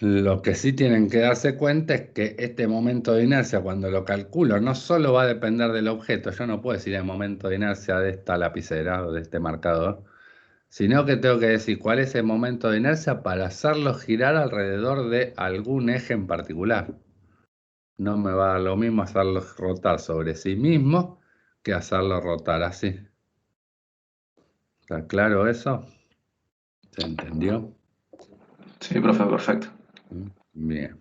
lo que sí tienen que darse cuenta es que este momento de inercia, cuando lo calculo, no solo va a depender del objeto, yo no puedo decir el momento de inercia de esta lapicera o de este marcador, sino que tengo que decir cuál es el momento de inercia para hacerlo girar alrededor de algún eje en particular. No me va a dar lo mismo hacerlo rotar sobre sí mismo que hacerlo rotar así. ¿Está claro eso? ¿Se entendió? Sí, profe, perfecto. Bien.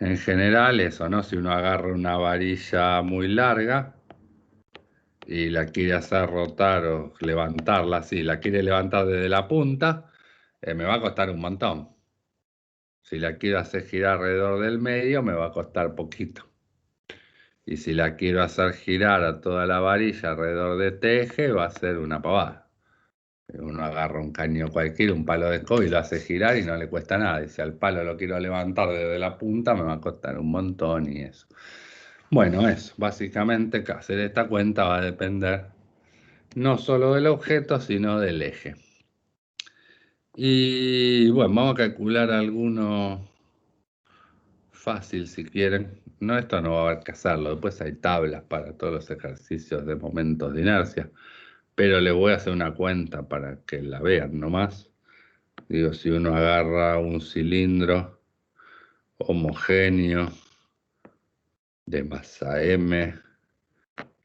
En general eso, ¿no? Si uno agarra una varilla muy larga y la quiere hacer rotar o levantarla así, la quiere levantar desde la punta, me va a costar un montón. Si la quiero hacer girar alrededor del medio, me va a costar poquito. Y si la quiero hacer girar a toda la varilla alrededor de este eje, va a ser una pavada. Uno agarra un caño cualquiera, un palo de escoba y lo hace girar y no le cuesta nada. Y si al palo lo quiero levantar desde la punta, me va a costar un montón y eso. Bueno, eso, básicamente hacer esta cuenta va a depender no solo del objeto, sino del eje. Y bueno, vamos a calcular alguno fácil si quieren. No, esto no va a haber que hacerlo. Después hay tablas para todos los ejercicios de momentos de inercia. Pero les voy a hacer una cuenta para que la vean nomás. Digo, si uno agarra un cilindro homogéneo de masa M,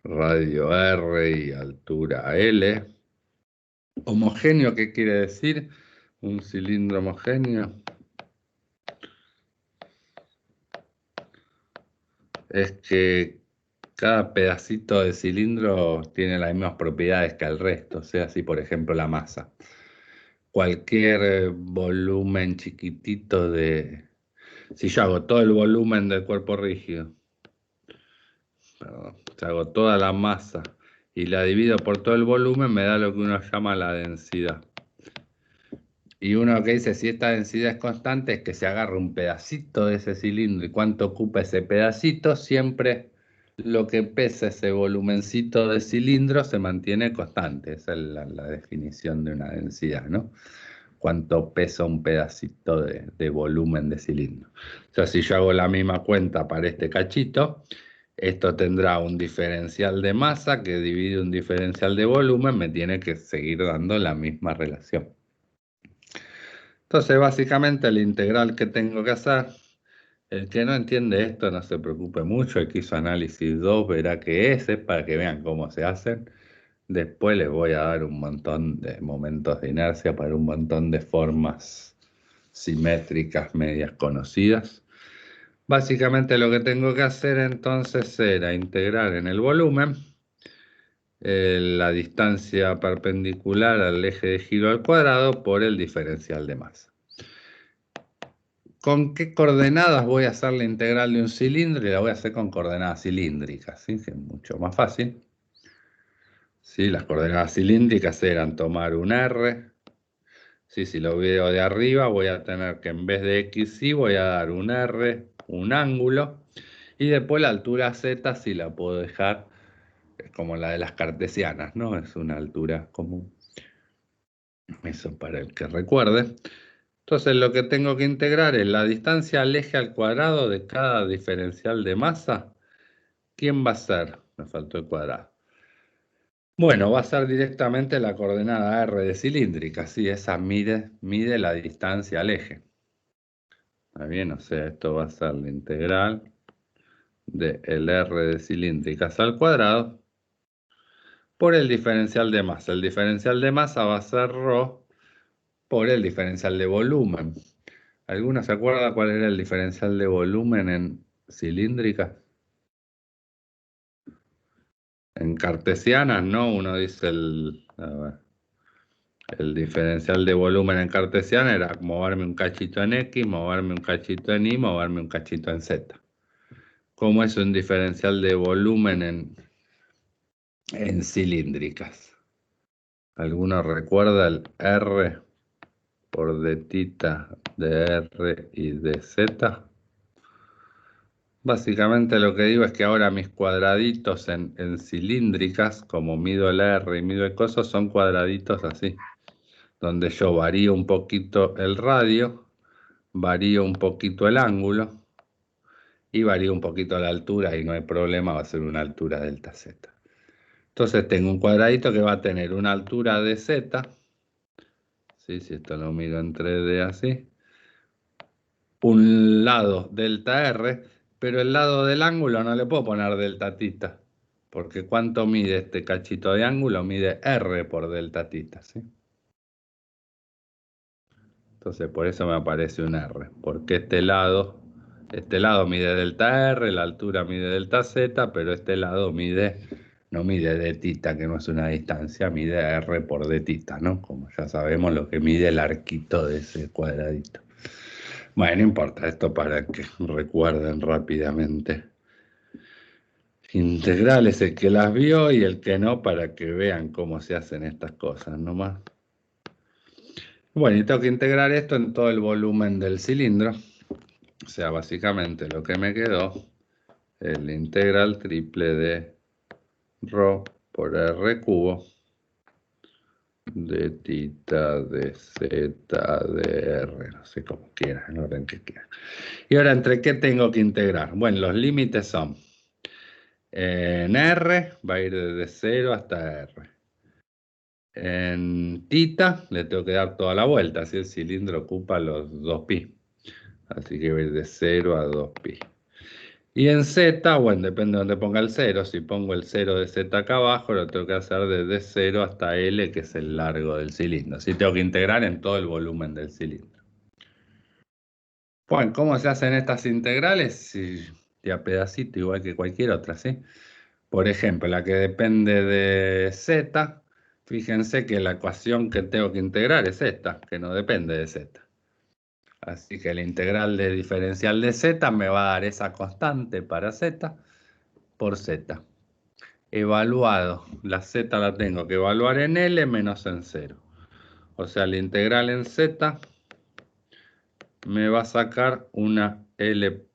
radio R y altura L. ¿Homogéneo qué quiere decir? Un cilindro homogéneo es que cada pedacito de cilindro tiene las mismas propiedades que el resto, o sea, así por ejemplo la masa. Cualquier volumen chiquitito de... Si yo hago todo el volumen del cuerpo rígido, perdón, si hago toda la masa y la divido por todo el volumen, me da lo que uno llama la densidad. Y uno que dice, si esta densidad es constante, es que se agarra un pedacito de ese cilindro y cuánto ocupa ese pedacito, siempre lo que pesa ese volumencito de cilindro se mantiene constante. Esa es la definición de una densidad, ¿no? Cuánto pesa un pedacito de volumen de cilindro. O sea, si yo hago la misma cuenta para este cachito, esto tendrá un diferencial de masa que divide un diferencial de volumen, me tiene que seguir dando la misma relación. Entonces, básicamente, el integral que tengo que hacer, el que no entiende esto no se preocupe mucho, el que hizo análisis 2 verá qué es para que vean cómo se hacen. Después les voy a dar un montón de momentos de inercia para un montón de formas simétricas medias conocidas. Básicamente lo que tengo que hacer entonces era integrar en el volumen la distancia perpendicular al eje de giro al cuadrado por el diferencial de masa. ¿Con qué coordenadas voy a hacer la integral de un cilindro? Y la voy a hacer con coordenadas cilíndricas, ¿sí? Que es mucho más fácil. ¿Sí? Las coordenadas cilíndricas eran tomar un R. ¿Sí? Si lo veo de arriba, voy a tener que en vez de x, y voy a dar un R, un ángulo. Y después la altura z, si la puedo dejar como la de las cartesianas, ¿no? Es una altura común. Eso para el que recuerde. Entonces lo que tengo que integrar es la distancia al eje al cuadrado de cada diferencial de masa. ¿Quién va a ser? Me faltó el cuadrado. Bueno, va a ser directamente la coordenada R de cilíndrica. Sí, esa mide la distancia al eje. ¿Está bien? O sea, esto va a ser la integral del R de cilíndricas al cuadrado por el diferencial de masa. El diferencial de masa va a ser ρ por el diferencial de volumen. ¿Alguno se acuerda cuál era el diferencial de volumen en cilíndricas? En cartesianas, ¿no? Uno dice el diferencial de volumen en cartesiana era moverme un cachito en X, moverme un cachito en Y, moverme un cachito en Z. ¿Cómo es un diferencial de volumen en cilíndricas? ¿Alguno recuerda el R por d tita de R y de Z? Básicamente lo que digo es que ahora mis cuadraditos en cilíndricas, como mido el R y mido el coso, son cuadraditos así, donde yo varío un poquito el radio, varío un poquito el ángulo y varío un poquito la altura y no hay problema, va a ser una altura delta Z. Entonces tengo un cuadradito que va a tener una altura de Z, ¿sí? Si esto lo mido en 3D así, un lado delta R, pero el lado del ángulo no le puedo poner delta tita, porque ¿cuánto mide este cachito de ángulo? Mide R por delta tita, ¿sí? Entonces por eso me aparece un R, porque este lado mide delta R, la altura mide delta Z, pero este lado no mide d tita, que no es una distancia, mide R por d tita, ¿no? Como ya sabemos lo que mide el arquito de ese cuadradito. Bueno, no importa, esto para que recuerden rápidamente. Integrales el que las vio y el que no, para que vean cómo se hacen estas cosas nomás. Bueno, y tengo que integrar esto en todo el volumen del cilindro. O sea, básicamente lo que me quedó es la integral triple de ρ por R cubo de tita de Z de R, no sé cómo quieran, en el orden que quieran. Y ahora, ¿entre qué tengo que integrar? Bueno, los límites son, en R va a ir desde 0 hasta R. En tita le tengo que dar toda la vuelta, así el cilindro ocupa los 2pi. Así que va a ir de 0 a 2pi. Y en Z, bueno, depende de donde ponga el 0. Si pongo el 0 de Z acá abajo, lo tengo que hacer desde 0 hasta L, que es el largo del cilindro. Así tengo que integrar en todo el volumen del cilindro. Bueno, ¿cómo se hacen estas integrales? De a pedacito, igual que cualquier otra, ¿sí? Por ejemplo, la que depende de Z, fíjense que la ecuación que tengo que integrar es esta, que no depende de Z. Así que la integral de diferencial de Z me va a dar esa constante para Z por Z. Evaluado, la Z la tengo que evaluar en L menos en 0. O sea, la integral en Z me va a sacar una L,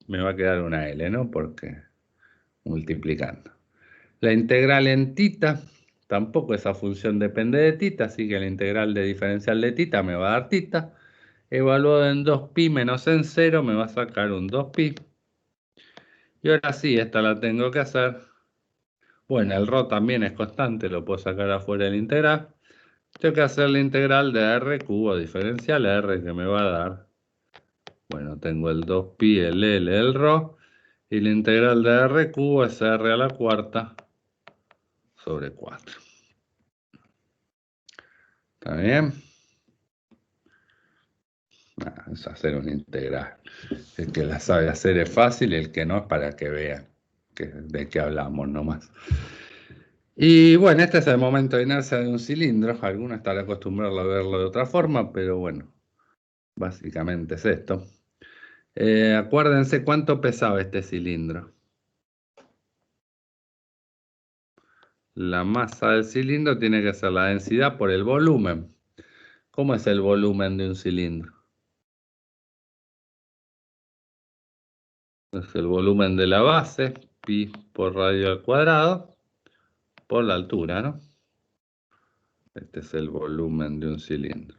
me va a quedar una L, ¿no? Porque multiplicando. La integral en tita, tampoco esa función depende de tita, así que la integral de diferencial de tita me va a dar tita. Evaluado en 2pi menos en 0 me va a sacar un 2pi. Y ahora sí, esta la tengo que hacer. Bueno, el ρ también es constante, lo puedo sacar afuera del integral. Tengo que hacer la integral de R cubo diferencial R que me va a dar. Bueno, tengo el 2pi, el L, el ρ. Y la integral de R cubo es R a la cuarta sobre 4. ¿Está bien? Es hacer una integral. El que la sabe hacer es fácil, el que no es para que vean de qué hablamos nomás. Y bueno, este es el momento de inercia de un cilindro. Algunos estarán acostumbrados a verlo de otra forma, pero bueno, básicamente es esto. Acuérdense cuánto pesaba este cilindro. La masa del cilindro tiene que ser la densidad por el volumen. ¿Cómo es el volumen de un cilindro? Es el volumen de la base, pi por radio al cuadrado, por la altura, ¿no? Este es el volumen de un cilindro.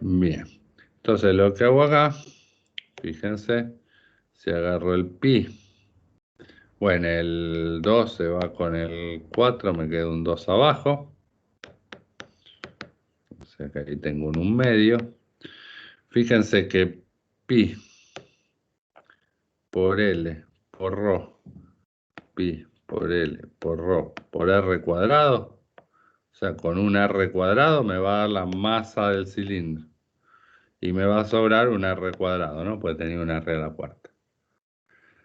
Bien, entonces lo que hago acá, fíjense, si agarro el pi, bueno, el 2 se va con el 4, me queda un 2 abajo. O sea que ahí tengo un 1 medio. Fíjense que pi por L por ρ, pi por L por ρ por R cuadrado, o sea, con un R cuadrado me va a dar la masa del cilindro. Y me va a sobrar un R cuadrado, ¿no? Pues tenía una R a la cuarta.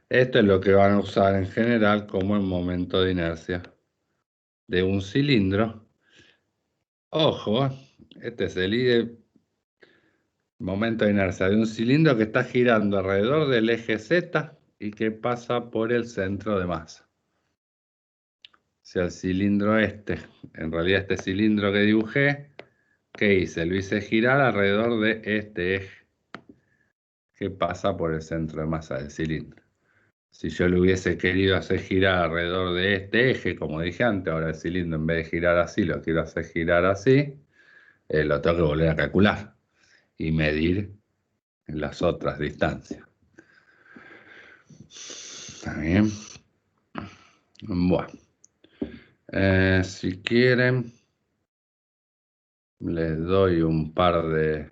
Esto es lo que van a usar en general como el momento de inercia de un cilindro. Ojo, este es el momento de inercia de un cilindro que está girando alrededor del eje Z y que pasa por el centro de masa. O sea, el cilindro en realidad este cilindro que dibujé, ¿qué hice? Lo hice girar alrededor de este eje que pasa por el centro de masa del cilindro. Si yo lo hubiese querido hacer girar alrededor de este eje, como dije antes, ahora el cilindro en vez de girar así, lo quiero hacer girar así, lo tengo que volver a calcular y medir las otras distancias. ¿Está bien? Bueno, si quieren, les doy un par de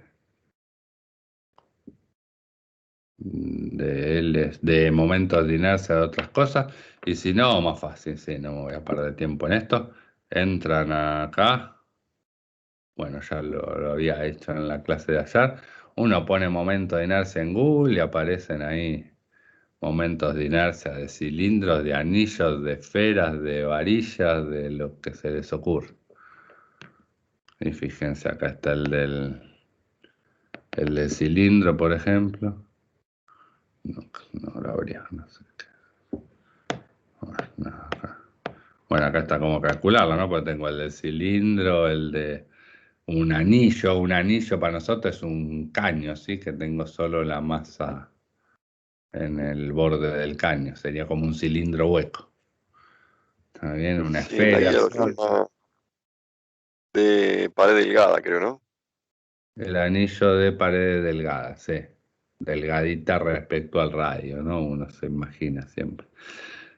momentos de inercia de otras cosas, y si no, más fácil, sí, no me voy a perder tiempo en esto. Entran acá. Bueno, ya lo había hecho en la clase de ayer. Uno pone momento de inercia en Google y aparecen ahí momentos de inercia de cilindros, de anillos, de esferas, de varillas, de lo que se les ocurre. Y fíjense, acá está el del cilindro, por ejemplo. No lo habría, no sé qué. Bueno, acá está como calcularlo, ¿no? Porque tengo el del cilindro, el de un anillo para nosotros es un caño, ¿sí? Que tengo solo la masa en el borde del caño, sería como un cilindro hueco. ¿Está bien? Una Sí, en la esfera. guía lo llama de pared delgada, creo, ¿no? El anillo de pared delgada, sí. Delgadita respecto al radio, ¿no? Uno se imagina siempre.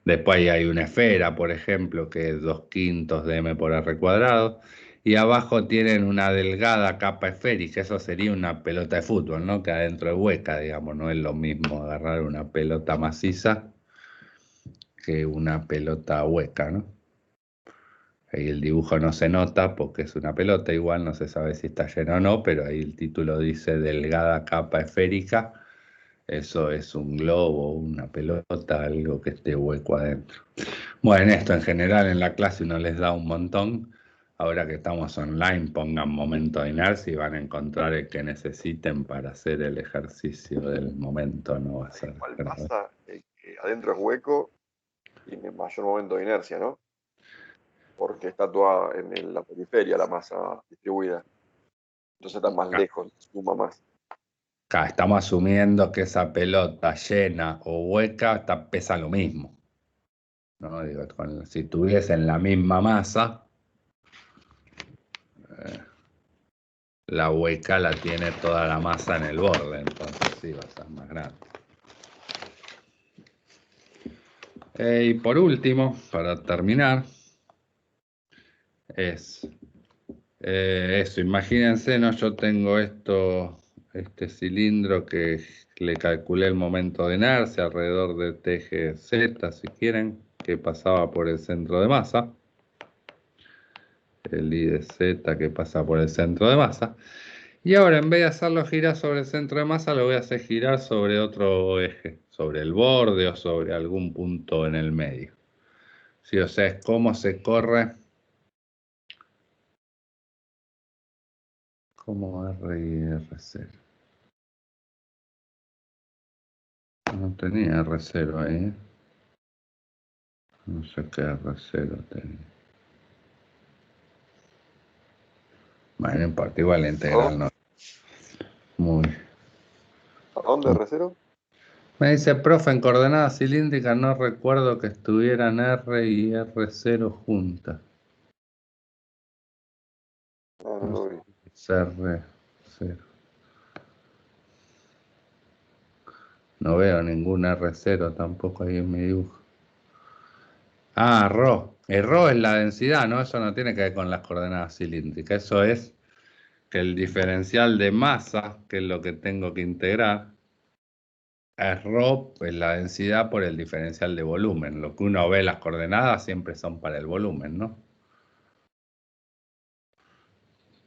Después hay una esfera, por ejemplo, que es 2/5 de m por r cuadrado. Y abajo tienen una delgada capa esférica, eso sería una pelota de fútbol, ¿no? Que adentro es hueca, digamos, no es lo mismo agarrar una pelota maciza que una pelota hueca, ¿no? Ahí el dibujo no se nota porque es una pelota, igual no se sabe si está llena o no, pero ahí el título dice delgada capa esférica. Eso es un globo, una pelota, algo que esté hueco adentro. Bueno, esto en general en la clase uno les da un montón. Ahora que estamos online, pongan momento de inercia y van a encontrar el que necesiten para hacer el ejercicio del momento. No va a ser Igual grave. pasa que adentro es hueco, tiene mayor momento de inercia, ¿no? Porque está toda en la periferia la masa distribuida. Entonces está más lejos, suma más. Acá estamos asumiendo que esa pelota llena o hueca pesa lo mismo, ¿no? Digo, si tuviesen la misma masa, la hueca la tiene toda la masa en el borde, entonces sí va a ser más grande. Y por último, para terminar, es eso. Imagínense, ¿no? Yo tengo este cilindro que le calculé el momento de inercia alrededor de TGZ, si quieren, que pasaba por el centro de masa. El I de Z que pasa por el centro de masa. Y ahora, en vez de hacerlo girar sobre el centro de masa, lo voy a hacer girar sobre otro eje, sobre el borde o sobre algún punto en el medio. Sí, o sea, es cómo se corre, como R y R0. No tenía R0 ahí, ¿eh? No sé qué R0 tenía. Bueno, no importa, igual la integral no. Muy. ¿A dónde, R0? Me dice, profe, en coordenadas cilíndricas no recuerdo que estuvieran R y R0 juntas. No, no lo vi. Es R0. No veo ningún R0 tampoco ahí en mi dibujo. Ah, ρ. El ρ es la densidad, ¿no? Eso no tiene que ver con las coordenadas cilíndricas. Eso es que el diferencial de masa, que es lo que tengo que integrar, es ρ, pues la densidad por el diferencial de volumen. Lo que uno ve, las coordenadas siempre son para el volumen, ¿no?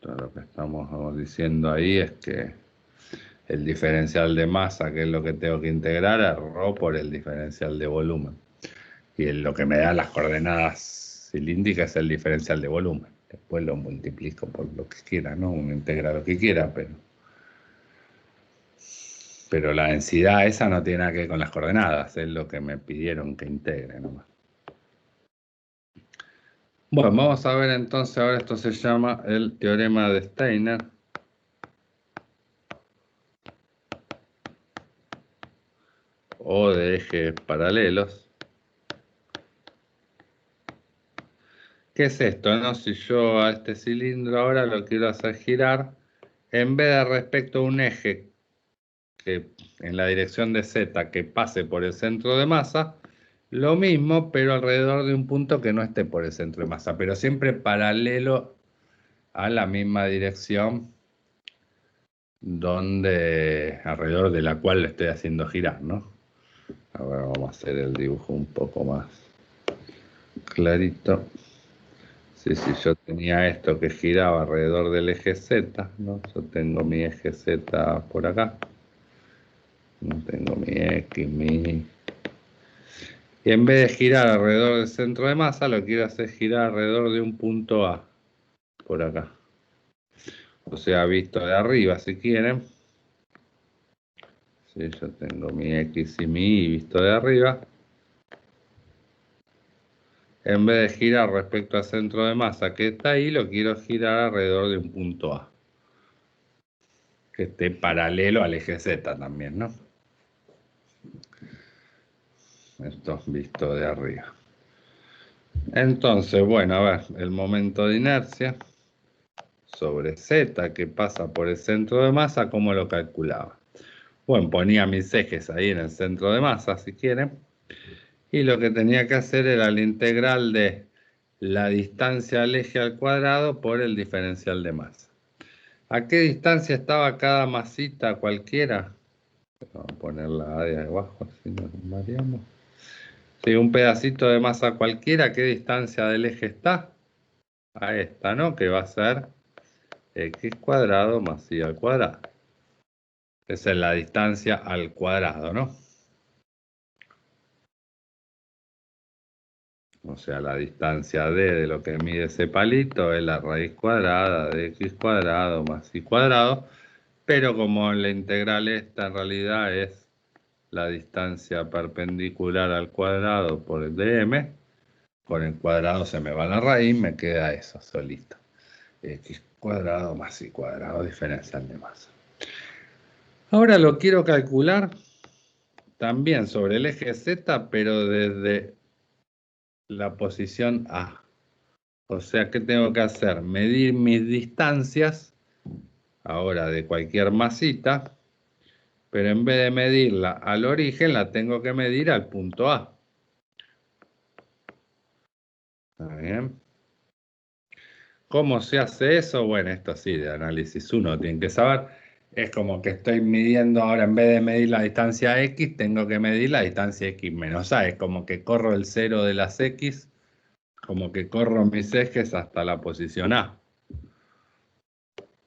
Todo lo que estamos diciendo ahí es que el diferencial de masa, que es lo que tengo que integrar, es ρ por el diferencial de volumen. Y lo que me da las coordenadas cilíndricas es el diferencial de volumen. Después lo multiplico por lo que quiera, ¿no? Uno integra lo que quiera, pero la densidad esa no tiene nada que ver con las coordenadas, es lo que me pidieron que integre nomás. Bueno, vamos a ver entonces, ahora esto se llama el teorema de Steiner. O de ejes paralelos. ¿Qué es esto, no? Si yo a este cilindro ahora lo quiero hacer girar, en vez de respecto a un eje que en la dirección de Z que pase por el centro de masa, lo mismo, pero alrededor de un punto que no esté por el centro de masa, pero siempre paralelo a la misma dirección alrededor de la cual le estoy haciendo girar, ¿no? Ahora vamos a hacer el dibujo un poco más clarito. Sí, yo tenía esto que giraba alrededor del eje Z, ¿no? Yo tengo mi eje Z por acá. No tengo mi X, mi... Y en vez de girar alrededor del centro de masa, lo quiero hacer girar alrededor de un punto A, por acá. O sea, visto de arriba, si quieren. Sí, yo tengo mi X y mi Y visto de arriba. En vez de girar respecto al centro de masa que está ahí, lo quiero girar alrededor de un punto A. Que esté paralelo al eje Z también, ¿no? Esto visto de arriba. Entonces, bueno, a ver, el momento de inercia sobre Z que pasa por el centro de masa, ¿cómo lo calculaba? Bueno, ponía mis ejes ahí en el centro de masa, si quieren, y lo que tenía que hacer era la integral de la distancia al eje al cuadrado por el diferencial de masa. ¿A qué distancia estaba cada masita cualquiera? Vamos a poner la A de abajo, así nos variamos. Sí, un pedacito de masa cualquiera, ¿a qué distancia del eje está? A esta, ¿no? Que va a ser x cuadrado más y al cuadrado. Esa es la distancia al cuadrado, ¿no? O sea, la distancia d de lo que mide ese palito es la raíz cuadrada de x cuadrado más y cuadrado, pero como la integral esta en realidad es la distancia perpendicular al cuadrado por el dm, con el cuadrado se me va la raíz, me queda eso solito. X cuadrado más y cuadrado diferencial de masa. Ahora lo quiero calcular también sobre el eje Z, pero desde la posición A. O sea, ¿qué tengo que hacer? Medir mis distancias, ahora de cualquier masita, pero en vez de medirla al origen, la tengo que medir al punto A. ¿Está bien? ¿Cómo se hace eso? Bueno, esto sí, de análisis 1 tienen que saber. Es como que estoy midiendo ahora, en vez de medir la distancia X, tengo que medir la distancia X menos A. Es como que corro el cero de las X, como que corro mis ejes hasta la posición A.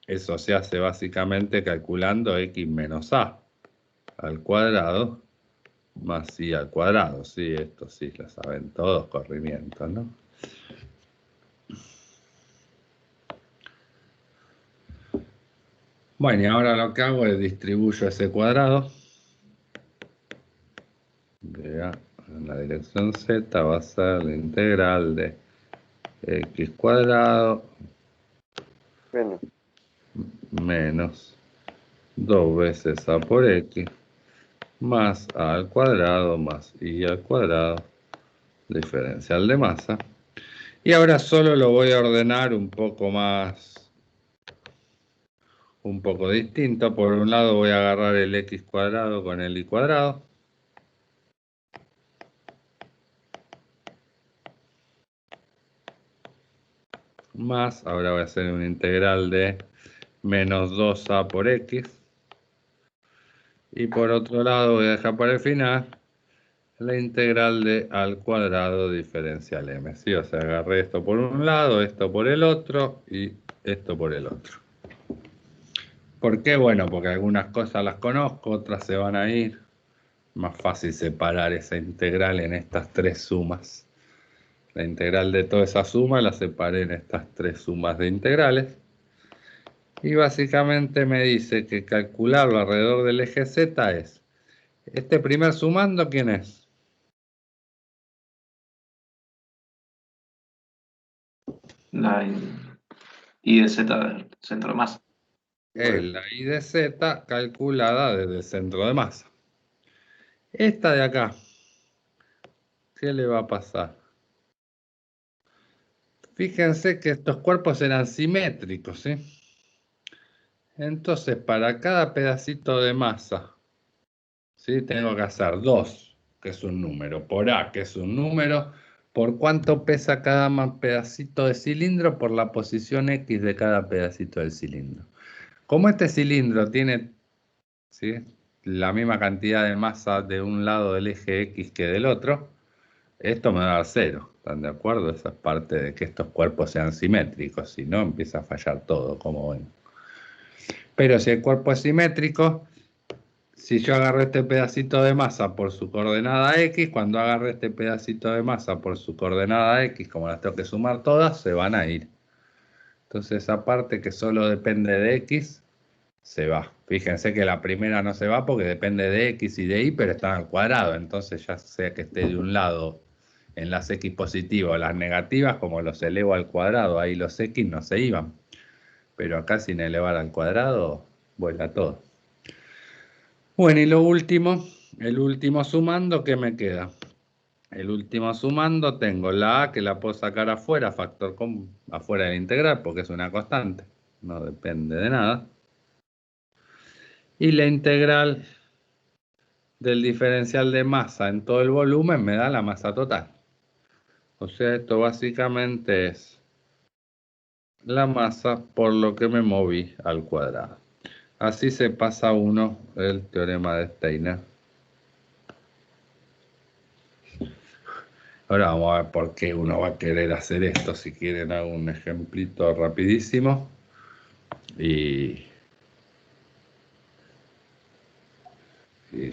Eso se hace básicamente calculando X menos A al cuadrado más Y al cuadrado. Sí, esto sí lo saben todos, corrimientos, ¿no? Bueno, y ahora lo que hago es distribuyo ese cuadrado. En la dirección Z va a ser la integral de X cuadrado menos 2 veces A por X más A al cuadrado más Y al cuadrado, diferencial de masa. Y ahora solo lo voy a ordenar un poco distinto. Por un lado voy a agarrar el X cuadrado con el Y cuadrado. Más, ahora voy a hacer una integral de menos 2A por X. Y por otro lado voy a dejar para el final la integral de A al cuadrado diferencial M. ¿Sí? O sea, agarré esto por un lado, esto por el otro y esto por el otro. ¿Por qué? Bueno, porque algunas cosas las conozco, otras se van a ir. Más fácil separar esa integral en estas tres sumas. La integral de toda esa suma la separé en estas tres sumas de integrales. Y básicamente me dice que calcularlo alrededor del eje Z es, este primer sumando, ¿quién es? La I de Z del centro de masa. Es la Y de Z calculada desde el centro de masa. Esta de acá, ¿qué le va a pasar? Fíjense que estos cuerpos eran simétricos, ¿sí? Entonces, para cada pedacito de masa, ¿sí? Tengo que hacer 2, que es un número, por A, que es un número, por cuánto pesa cada pedacito de cilindro, por la posición X de cada pedacito del cilindro. Como este cilindro tiene, ¿sí?, la misma cantidad de masa de un lado del eje X que del otro, esto me va a dar 0. ¿Están de acuerdo? Esa es parte de que estos cuerpos sean simétricos, si no empieza a fallar todo, como ven. Pero si el cuerpo es simétrico, si yo agarro este pedacito de masa por su coordenada X, cuando agarre este pedacito de masa por su coordenada X, como las tengo que sumar todas, se van a ir. Entonces esa parte que solo depende de X, se va. Fíjense que la primera no se va porque depende de X y de Y, pero están al cuadrado. Entonces ya sea que esté de un lado en las X positivas o las negativas, como los elevo al cuadrado, ahí los X no se iban. Pero acá sin elevar al cuadrado, vuela todo. Bueno, y lo último, el último sumando, ¿qué me queda? El último sumando tengo la A que la puedo sacar afuera, factor afuera del integral, porque es una constante, no depende de nada. Y la integral del diferencial de masa en todo el volumen me da la masa total. O sea, esto básicamente es la masa por lo que me moví al cuadrado. Así se pasa uno el teorema de Steiner. Ahora vamos a ver por qué uno va a querer hacer esto. Si quieren hago un ejemplito rapidísimo. Y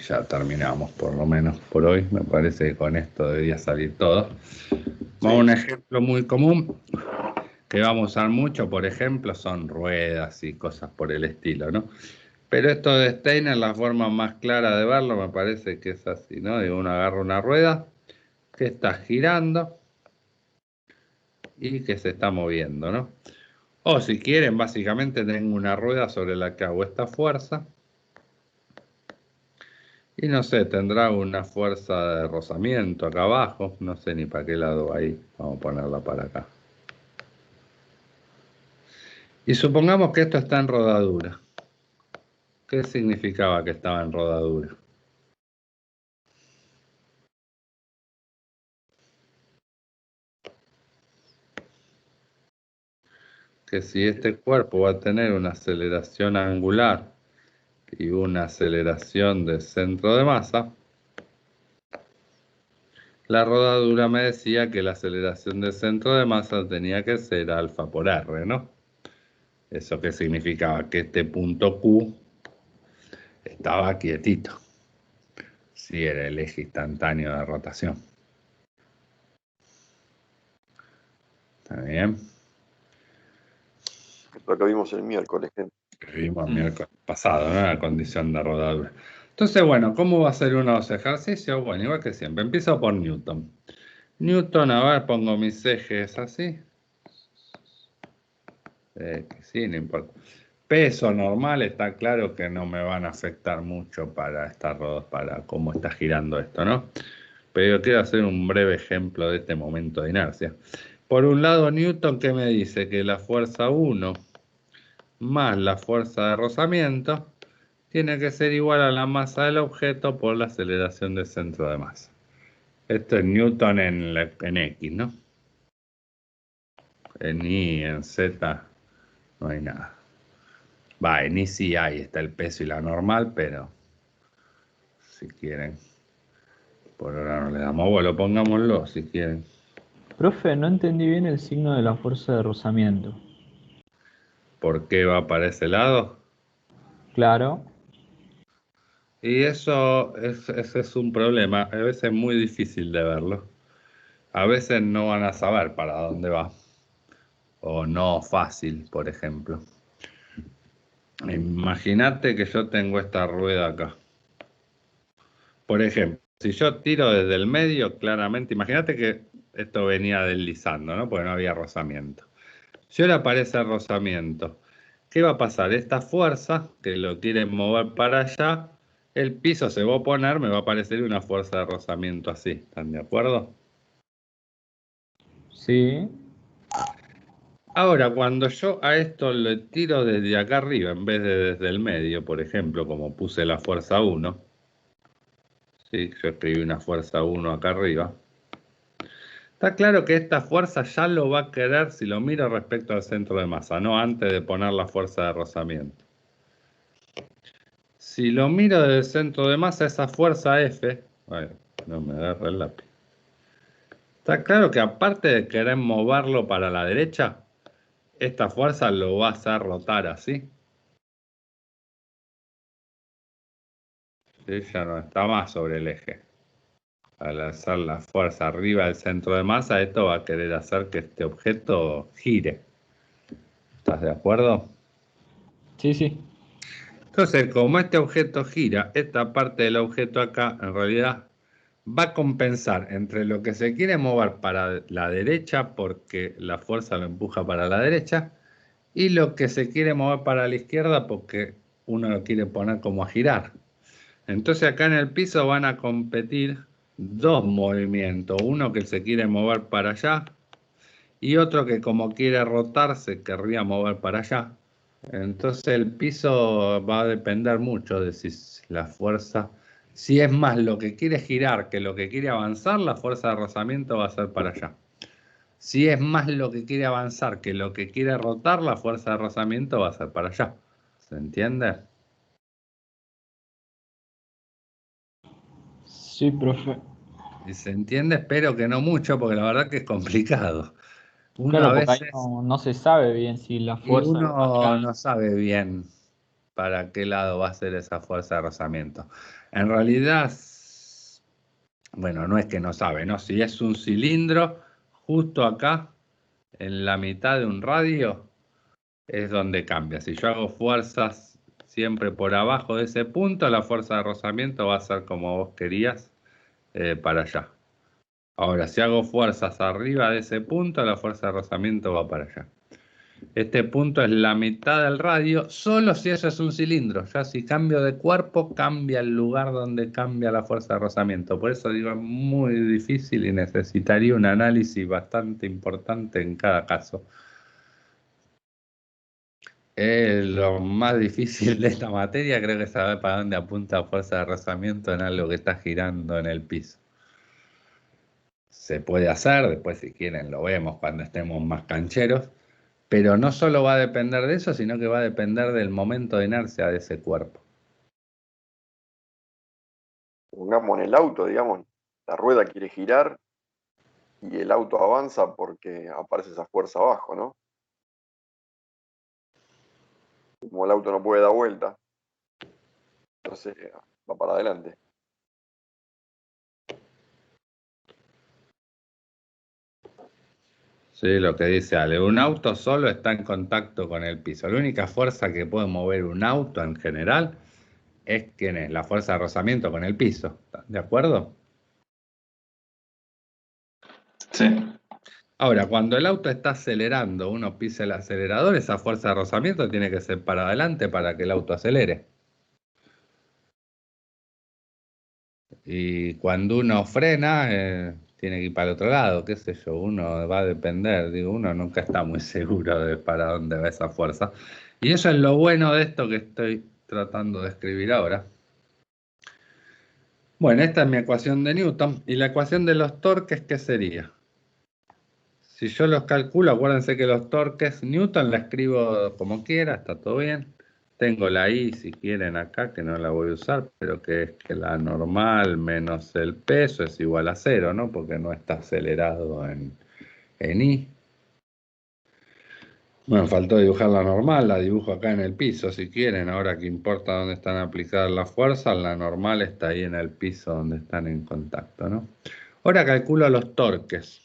ya terminamos por lo menos por hoy. Me parece que con esto debería salir todo. Vamos a un ejemplo muy común que vamos a usar mucho, por ejemplo, son ruedas y cosas por el estilo, ¿no? Pero esto de Steiner, la forma más clara de verlo me parece que es así, ¿no? Digo, uno agarra una rueda que está girando y que se está moviendo, ¿no? O si quieren, básicamente tengo una rueda sobre la que hago esta fuerza. Y no sé, tendrá una fuerza de rozamiento acá abajo. No sé ni para qué lado va ahí. Vamos a ponerla para acá. Y supongamos que esto está en rodadura. ¿Qué significaba que estaba en rodadura? que si este cuerpo va a tener una aceleración angular y una aceleración de centro de masa, la rodadura me decía que la aceleración de centro de masa tenía que ser alfa por r, ¿no? ¿Eso qué significaba? Que este punto Q estaba quietito, si era el eje instantáneo de rotación. ¿Está bien? Lo que vimos el miércoles, gente. Vimos el miércoles pasado, ¿no? La condición de rodadura. Entonces, bueno, ¿cómo va a ser uno de los ejercicios? Bueno, igual que siempre, empiezo por Newton. Newton, a ver, pongo mis ejes así. Sí, no importa. Peso normal, está claro que no me van a afectar mucho para para cómo está girando esto, ¿no? Pero yo quiero hacer un breve ejemplo de este momento de inercia. Por un lado, Newton, ¿qué me dice? Que la fuerza 1 más la fuerza de rozamiento tiene que ser igual a la masa del objeto por la aceleración del centro de masa. Esto es Newton en X, ¿no? En Y, en Z, no hay nada. Va, en Y sí hay, está el peso y la normal, pero si quieren, por ahora no le damos vuelo, pongámoslo si quieren. Profe, no entendí bien el signo de la fuerza de rozamiento. ¿Por qué va para ese lado? Claro. Y ese es un problema, a veces es muy difícil de verlo. A veces no van a saber para dónde va. O no fácil, por ejemplo. Imagínate que yo tengo esta rueda acá. Por ejemplo, si yo tiro desde el medio, claramente, imagínate que esto venía deslizando, ¿no? Porque no había rozamiento. Si ahora aparece rozamiento, ¿qué va a pasar? Esta fuerza que lo quiere mover para allá, el piso se va a oponer, me va a aparecer una fuerza de rozamiento así. ¿Están de acuerdo? Sí. Ahora, cuando yo a esto le tiro desde acá arriba, en vez de desde el medio, por ejemplo, como puse la fuerza 1, ¿sí? Yo escribí una fuerza 1 acá arriba. Está claro que esta fuerza ya lo va a querer si lo miro respecto al centro de masa, no antes de poner la fuerza de rozamiento. Si lo miro desde el centro de masa, esa fuerza F, ay, no me agarra el lápiz. Está claro que aparte de querer moverlo para la derecha, esta fuerza lo va a hacer rotar así. ¿Sí? Ya no está más sobre el eje. Al hacer la fuerza arriba del centro de masa, esto va a querer hacer que este objeto gire. ¿Estás de acuerdo? Sí, sí. Entonces, como este objeto gira, esta parte del objeto acá, en realidad, va a compensar entre lo que se quiere mover para la derecha, porque la fuerza lo empuja para la derecha, y lo que se quiere mover para la izquierda, porque uno lo quiere poner como a girar. Entonces acá en el piso van a competir dos movimientos, uno que se quiere mover para allá y otro que como quiere rotar se querría mover para allá. Entonces el piso va a depender mucho de si la fuerza, si es más lo que quiere girar que lo que quiere avanzar, la fuerza de rozamiento va a ser para allá. Si es más lo que quiere avanzar que lo que quiere rotar, la fuerza de rozamiento va a ser para allá. ¿Se entiende? Sí, profe. Y se entiende, espero que no mucho, porque la verdad que es complicado. Uno a Claro, porque ahí veces, no se sabe bien si la y fuerza es uno hacia... no sabe bien para qué lado va a ser esa fuerza de rozamiento. En realidad, bueno, no es que no sabe, ¿no? Si es un cilindro, justo acá, en la mitad de un radio, es donde cambia. Si yo hago fuerzas siempre por abajo de ese punto, la fuerza de rozamiento va a ser como vos querías, para allá. Ahora, si hago fuerzas arriba de ese punto, la fuerza de rozamiento va para allá. Este punto es la mitad del radio, solo si eso es un cilindro. Ya si cambio de cuerpo, cambia el lugar donde cambia la fuerza de rozamiento. Por eso digo, es muy difícil y necesitaría un análisis bastante importante en cada caso. Lo más difícil de esta materia creo que es saber para dónde apunta la fuerza de rozamiento en algo que está girando en el piso. Se puede hacer, después si quieren lo vemos cuando estemos más cancheros, Pero no solo va a depender de eso, sino que va a depender del momento de inercia de ese cuerpo. Pongamos en el auto, digamos, la rueda quiere girar y el auto avanza porque aparece esa fuerza abajo, ¿no? Como el auto no puede dar vuelta, entonces va para adelante. Sí, lo que dice Ale, un auto solo está en contacto con el piso. La única fuerza que puede mover un auto en general es la fuerza de rozamiento con el piso. ¿De acuerdo? Sí, Ahora, cuando el auto está acelerando, uno pisa el acelerador, esa fuerza de rozamiento tiene que ser para adelante para que el auto acelere. Y cuando uno frena, tiene que ir para el otro lado, qué sé yo, uno va a depender, digo, uno nunca está muy seguro de para dónde va esa fuerza. Y eso es lo bueno de esto que estoy tratando de escribir ahora. Bueno, esta es mi ecuación de Newton, y la ecuación de los torques, ¿qué sería? Si yo los calculo, acuérdense que los torques, Newton la escribo como quiera, está todo bien. Tengo la I, si quieren, acá, que no la voy a usar, pero que es que la normal menos el peso es igual a 0, ¿no? Porque no está acelerado en I. Bueno, faltó dibujar la normal, la dibujo acá en el piso, si quieren. Ahora que importa dónde están aplicadas las fuerzas, la normal está ahí en el piso donde están en contacto, ¿no? Ahora calculo los torques.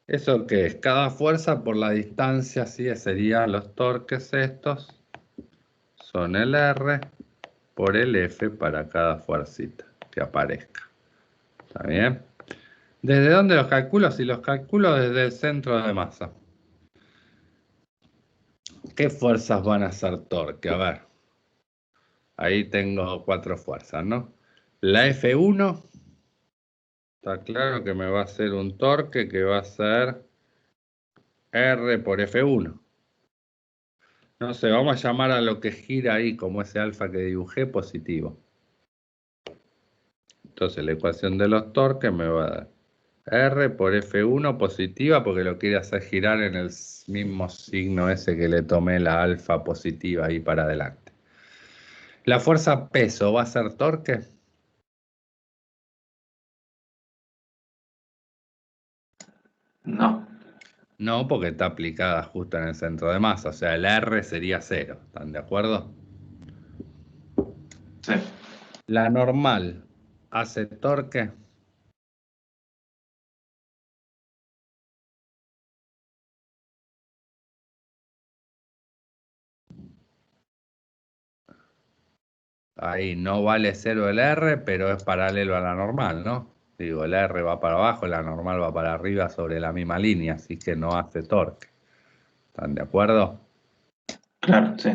¿Eso qué es? Cada fuerza por la distancia, sí, serían los torques estos, son el R por el F para cada fuercita que aparezca. ¿Está bien? ¿Desde dónde los calculo? Si los calculo desde el centro de masa. ¿Qué fuerzas van a ser torque? A ver, ahí tengo 4 fuerzas, ¿no? La F1, está claro que me va a hacer un torque que va a ser R por F1. No sé, vamos a llamar a lo que gira ahí, como ese alfa que dibujé, positivo. Entonces la ecuación de los torques me va a dar R por F1 positiva, porque lo quiere hacer girar en el mismo signo ese que le tomé la alfa positiva ahí para adelante. ¿La fuerza peso va a ser torque? no, No, porque está aplicada justo en el centro de masa, o sea, el R sería 0. ¿Están de acuerdo? sí, La normal hace torque. Ahí no vale 0 el R, pero es paralelo a la normal, ¿no? Digo, el R va para abajo, la normal va para arriba sobre la misma línea, así que no hace torque. ¿Están de acuerdo? claro, sí,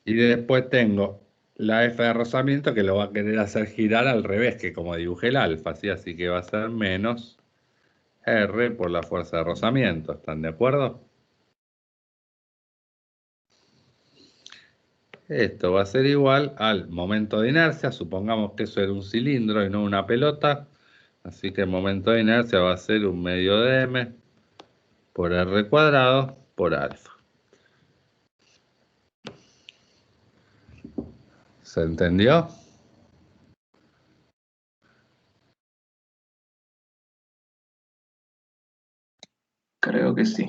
Y después tengo la F de rozamiento que lo va a querer hacer girar al revés, que como dibujé el alfa, ¿sí? Así que va a ser menos R por la fuerza de rozamiento. ¿Están de acuerdo? Esto va a ser igual al momento de inercia. Supongamos que eso era un cilindro y no una pelota. Así que el momento de inercia va a ser un medio de m por r cuadrado por alfa. ¿Se entendió? creo que sí.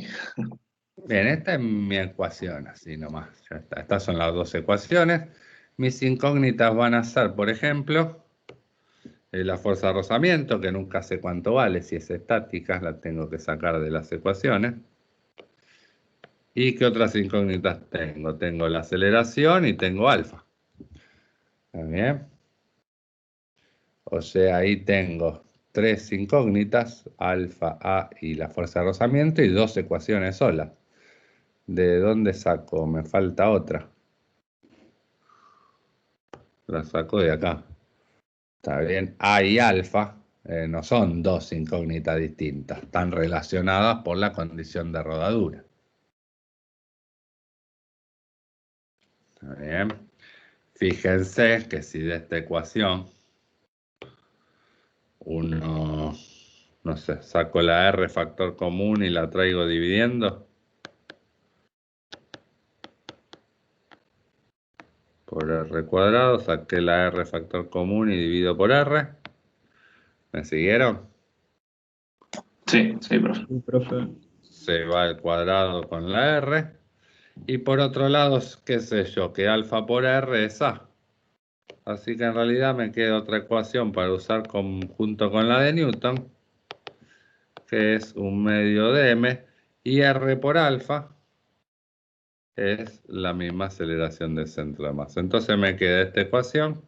Bien, esta es mi ecuación, así nomás. Ya está. Estas son las dos ecuaciones. Mis incógnitas van a ser, por ejemplo, la fuerza de rozamiento, que nunca sé cuánto vale. Si es estática, la tengo que sacar de las ecuaciones. ¿Y qué otras incógnitas tengo? Tengo la aceleración y tengo alfa. ¿Está bien? O sea, ahí tengo 3 incógnitas, alfa, A y la fuerza de rozamiento, y 2 ecuaciones solas. ¿De dónde saco? Me falta otra. La saco de acá. Está bien. A y alfa no son 2 incógnitas distintas. Están relacionadas por la condición de rodadura. Está bien. Fíjense que si de esta ecuación uno, no sé, saco la R factor común y la traigo dividiendo. Por R cuadrado, saqué la R factor común y divido por R. ¿Me siguieron? Sí, sí, profe. Sí, profe. Se va al cuadrado con la R. Y por otro lado, qué sé yo, que alfa por R es A. Así que en realidad me queda otra ecuación para usar junto con la de Newton, que es 1/2 de m, y R por alfa es la misma aceleración del centro de masa. Entonces me queda esta ecuación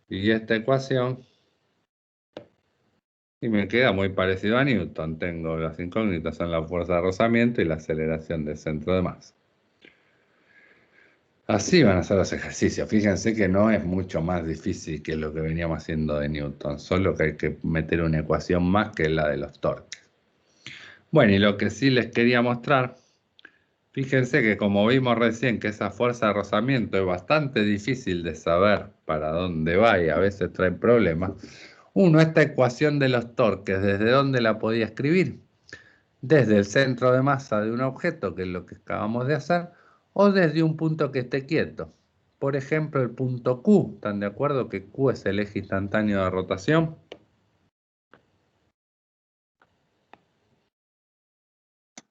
y esta ecuación, y me queda muy parecido a Newton. Tengo las incógnitas, son la fuerza de rozamiento y la aceleración del centro de masa. Así van a ser los ejercicios. Fíjense que no es mucho más difícil que lo que veníamos haciendo de Newton, solo que hay que meter una ecuación más que la de los torques. Bueno, y lo que sí les quería mostrar, fíjense que como vimos recién que esa fuerza de rozamiento es bastante difícil de saber para dónde va y a veces trae problemas. Esta ecuación de los torques, ¿desde dónde la podía escribir? Desde el centro de masa de un objeto, que es lo que acabamos de hacer, o desde un punto que esté quieto. Por ejemplo, el punto Q. ¿Están de acuerdo que Q es el eje instantáneo de rotación?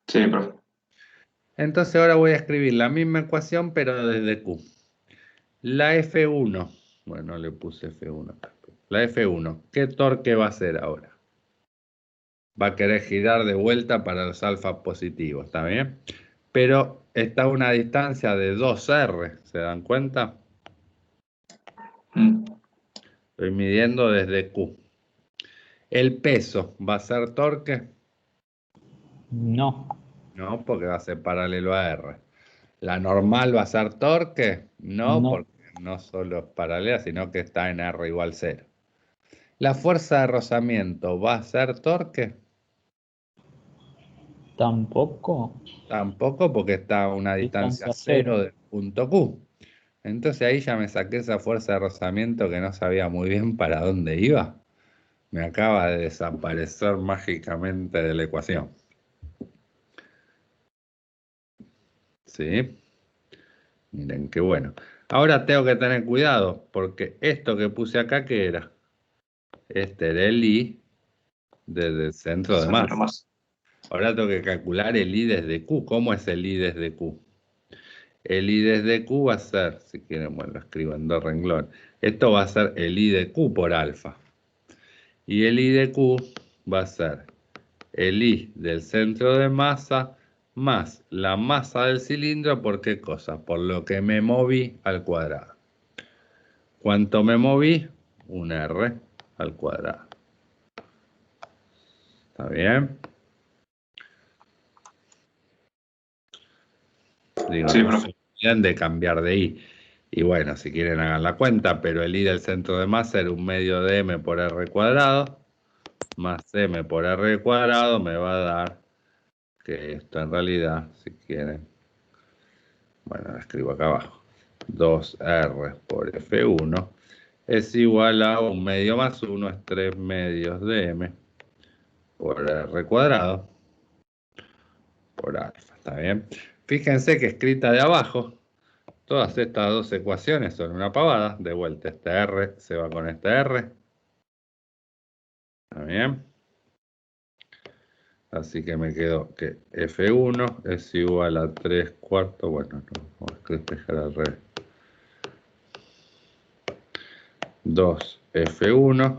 Sí, profe. Entonces ahora voy a escribir la misma ecuación, pero desde Q. La F1, bueno, le puse F1 acá. La F1, ¿qué torque va a hacer ahora? Va a querer girar de vuelta para los alfa positivos, ¿está bien? Pero está a una distancia de 2R, ¿se dan cuenta? Estoy midiendo desde Q. ¿El peso va a ser torque? No. No, porque va a ser paralelo a R. ¿La normal va a ser torque? No, No. porque no solo es paralela, sino que está en R igual 0. ¿La fuerza de rozamiento va a ser torque? Tampoco. Tampoco, porque está a una distancia Distancia 0 cero. del punto Q. Entonces ahí ya me saqué esa fuerza de rozamiento que no sabía muy bien para dónde iba. Me acaba de desaparecer mágicamente de la ecuación. ¿Sí? Miren qué bueno. Ahora tengo que tener cuidado, porque esto que puse acá, ¿qué era? Este era el I desde el centro de masa. Ahora tengo que calcular el I desde Q. ¿Cómo es el I desde Q? El I desde Q va a ser, si quieren, bueno, lo escribo en 2 renglones. Esto va a ser el I de Q por alfa. Y el I de Q va a ser el I del centro de masa más la masa del cilindro, ¿por qué cosa? Por lo que me moví al cuadrado. ¿Cuánto me moví? Un R al cuadrado. ¿Está bien? Digo, Sí, no profe. se olviden de cambiar de I. Y bueno, si quieren hagan la cuenta, pero el I del centro de masa era 1/2 de M por R cuadrado, más M por R cuadrado me va a dar que esto en realidad, si quieren, bueno, lo escribo acá abajo, 2R por F1 es igual a 1/2 más 1 es 3/2 de M por R cuadrado por alfa, ¿está bien? Fíjense que escrita de abajo, todas estas dos ecuaciones son una pavada. De vuelta, este R se va con este R. ¿Está bien? Así que me quedo que F1 es igual a 3/4. Bueno, no, vamos a despejar al revés. 2F1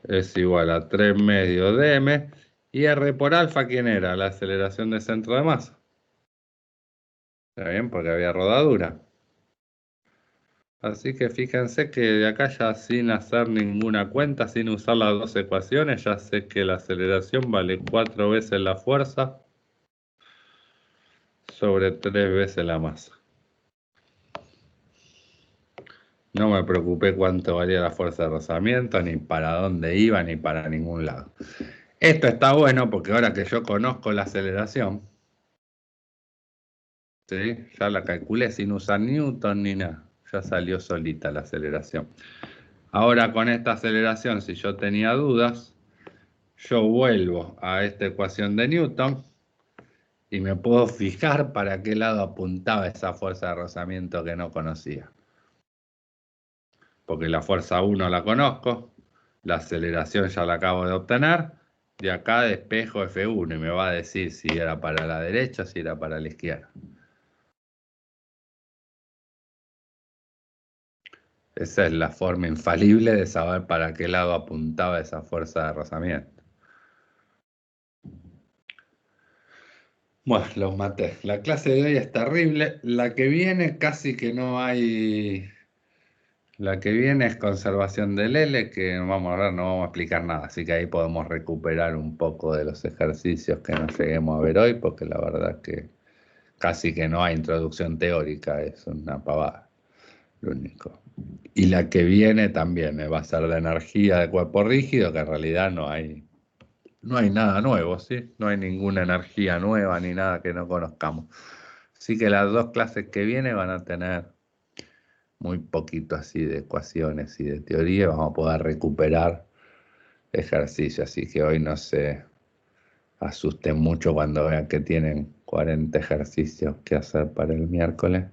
es igual a 3/2 de M. Y R por alfa, ¿quién era? La aceleración de centro de masa. ¿Está bien? Porque había rodadura. Así que fíjense que de acá ya sin hacer ninguna cuenta, sin usar las dos ecuaciones, ya sé que la aceleración vale 4 veces la fuerza sobre 3 veces la masa. No me preocupé cuánto valía la fuerza de rozamiento, ni para dónde iba, ni para ningún lado. Esto está bueno porque ahora que yo conozco la aceleración, ¿sí? Ya la calculé sin usar Newton ni nada. Ya salió solita la aceleración. Ahora con esta aceleración, si yo tenía dudas, yo vuelvo a esta ecuación de Newton y me puedo fijar para qué lado apuntaba esa fuerza de rozamiento que no conocía. Porque la fuerza 1 la conozco, la aceleración ya la acabo de obtener, y acá despejo F1 y me va a decir si era para la derecha o si era para la izquierda. Esa es la forma infalible de saber para qué lado apuntaba esa fuerza de rozamiento. Bueno, los maté. La clase de hoy es terrible. La que viene casi que no hay... La que viene es conservación del L, que vamos a ver, no vamos a explicar nada. Así que ahí podemos recuperar un poco de los ejercicios que no lleguemos a ver hoy, porque la verdad que casi que no hay introducción teórica, es una pavada, lo único. Y la que viene también va a ser de energía de cuerpo rígido, que en realidad no hay nada nuevo, ¿sí? No hay ninguna energía nueva ni nada que no conozcamos. Así que las dos clases que vienen van a tener muy poquito así de ecuaciones y de teoría. Vamos a poder recuperar ejercicios, así que hoy no se asusten mucho cuando vean que tienen 40 ejercicios que hacer para el miércoles.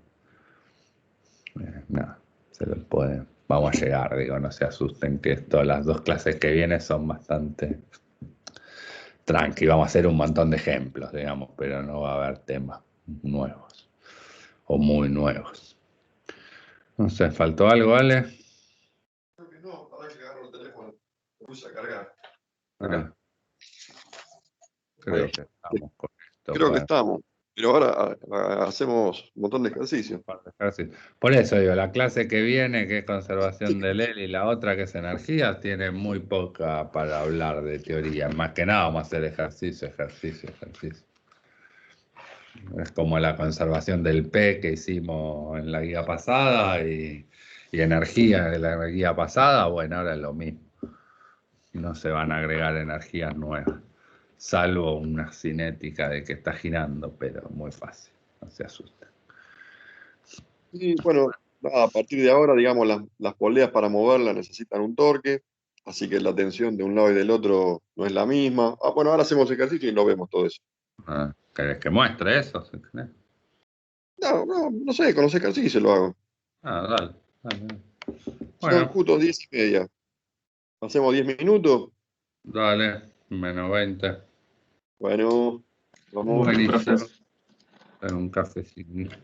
No, se los pueden. Vamos a llegar, digo, no se asusten que las dos clases que vienen son bastante tranqui. Vamos a hacer un montón de ejemplos, digamos, pero no va a haber temas nuevos o muy nuevos. No sé, ¿faltó algo, Ale? Creo que no, para que agarro el teléfono, lo puse a cargar. Ah, creo que estamos con esto. Creo que estamos, pero ahora hacemos un montón de ejercicios. Por eso digo, la clase que viene, que es conservación del L, y la otra que es energía, tiene muy poca para hablar de teoría. Más que nada vamos a hacer ejercicio. Es como la conservación del P que hicimos en la guía pasada y energía de la guía pasada, bueno, ahora es lo mismo. No se van a agregar energías nuevas, salvo una cinética de que está girando, pero muy fácil, no se asusten. Y bueno, a partir de ahora, digamos, las poleas para moverla necesitan un torque, así que la tensión de un lado y del otro no es la misma. Bueno, ahora hacemos ejercicio y lo vemos todo eso. ¿Querés que muestre eso? No sé, con los ejercicios lo hago. Dale. Son Bueno, justo 10:30. Hacemos 10 minutos. dale, menos 20. Bueno, vamos. Buenísimo. Un cafecito.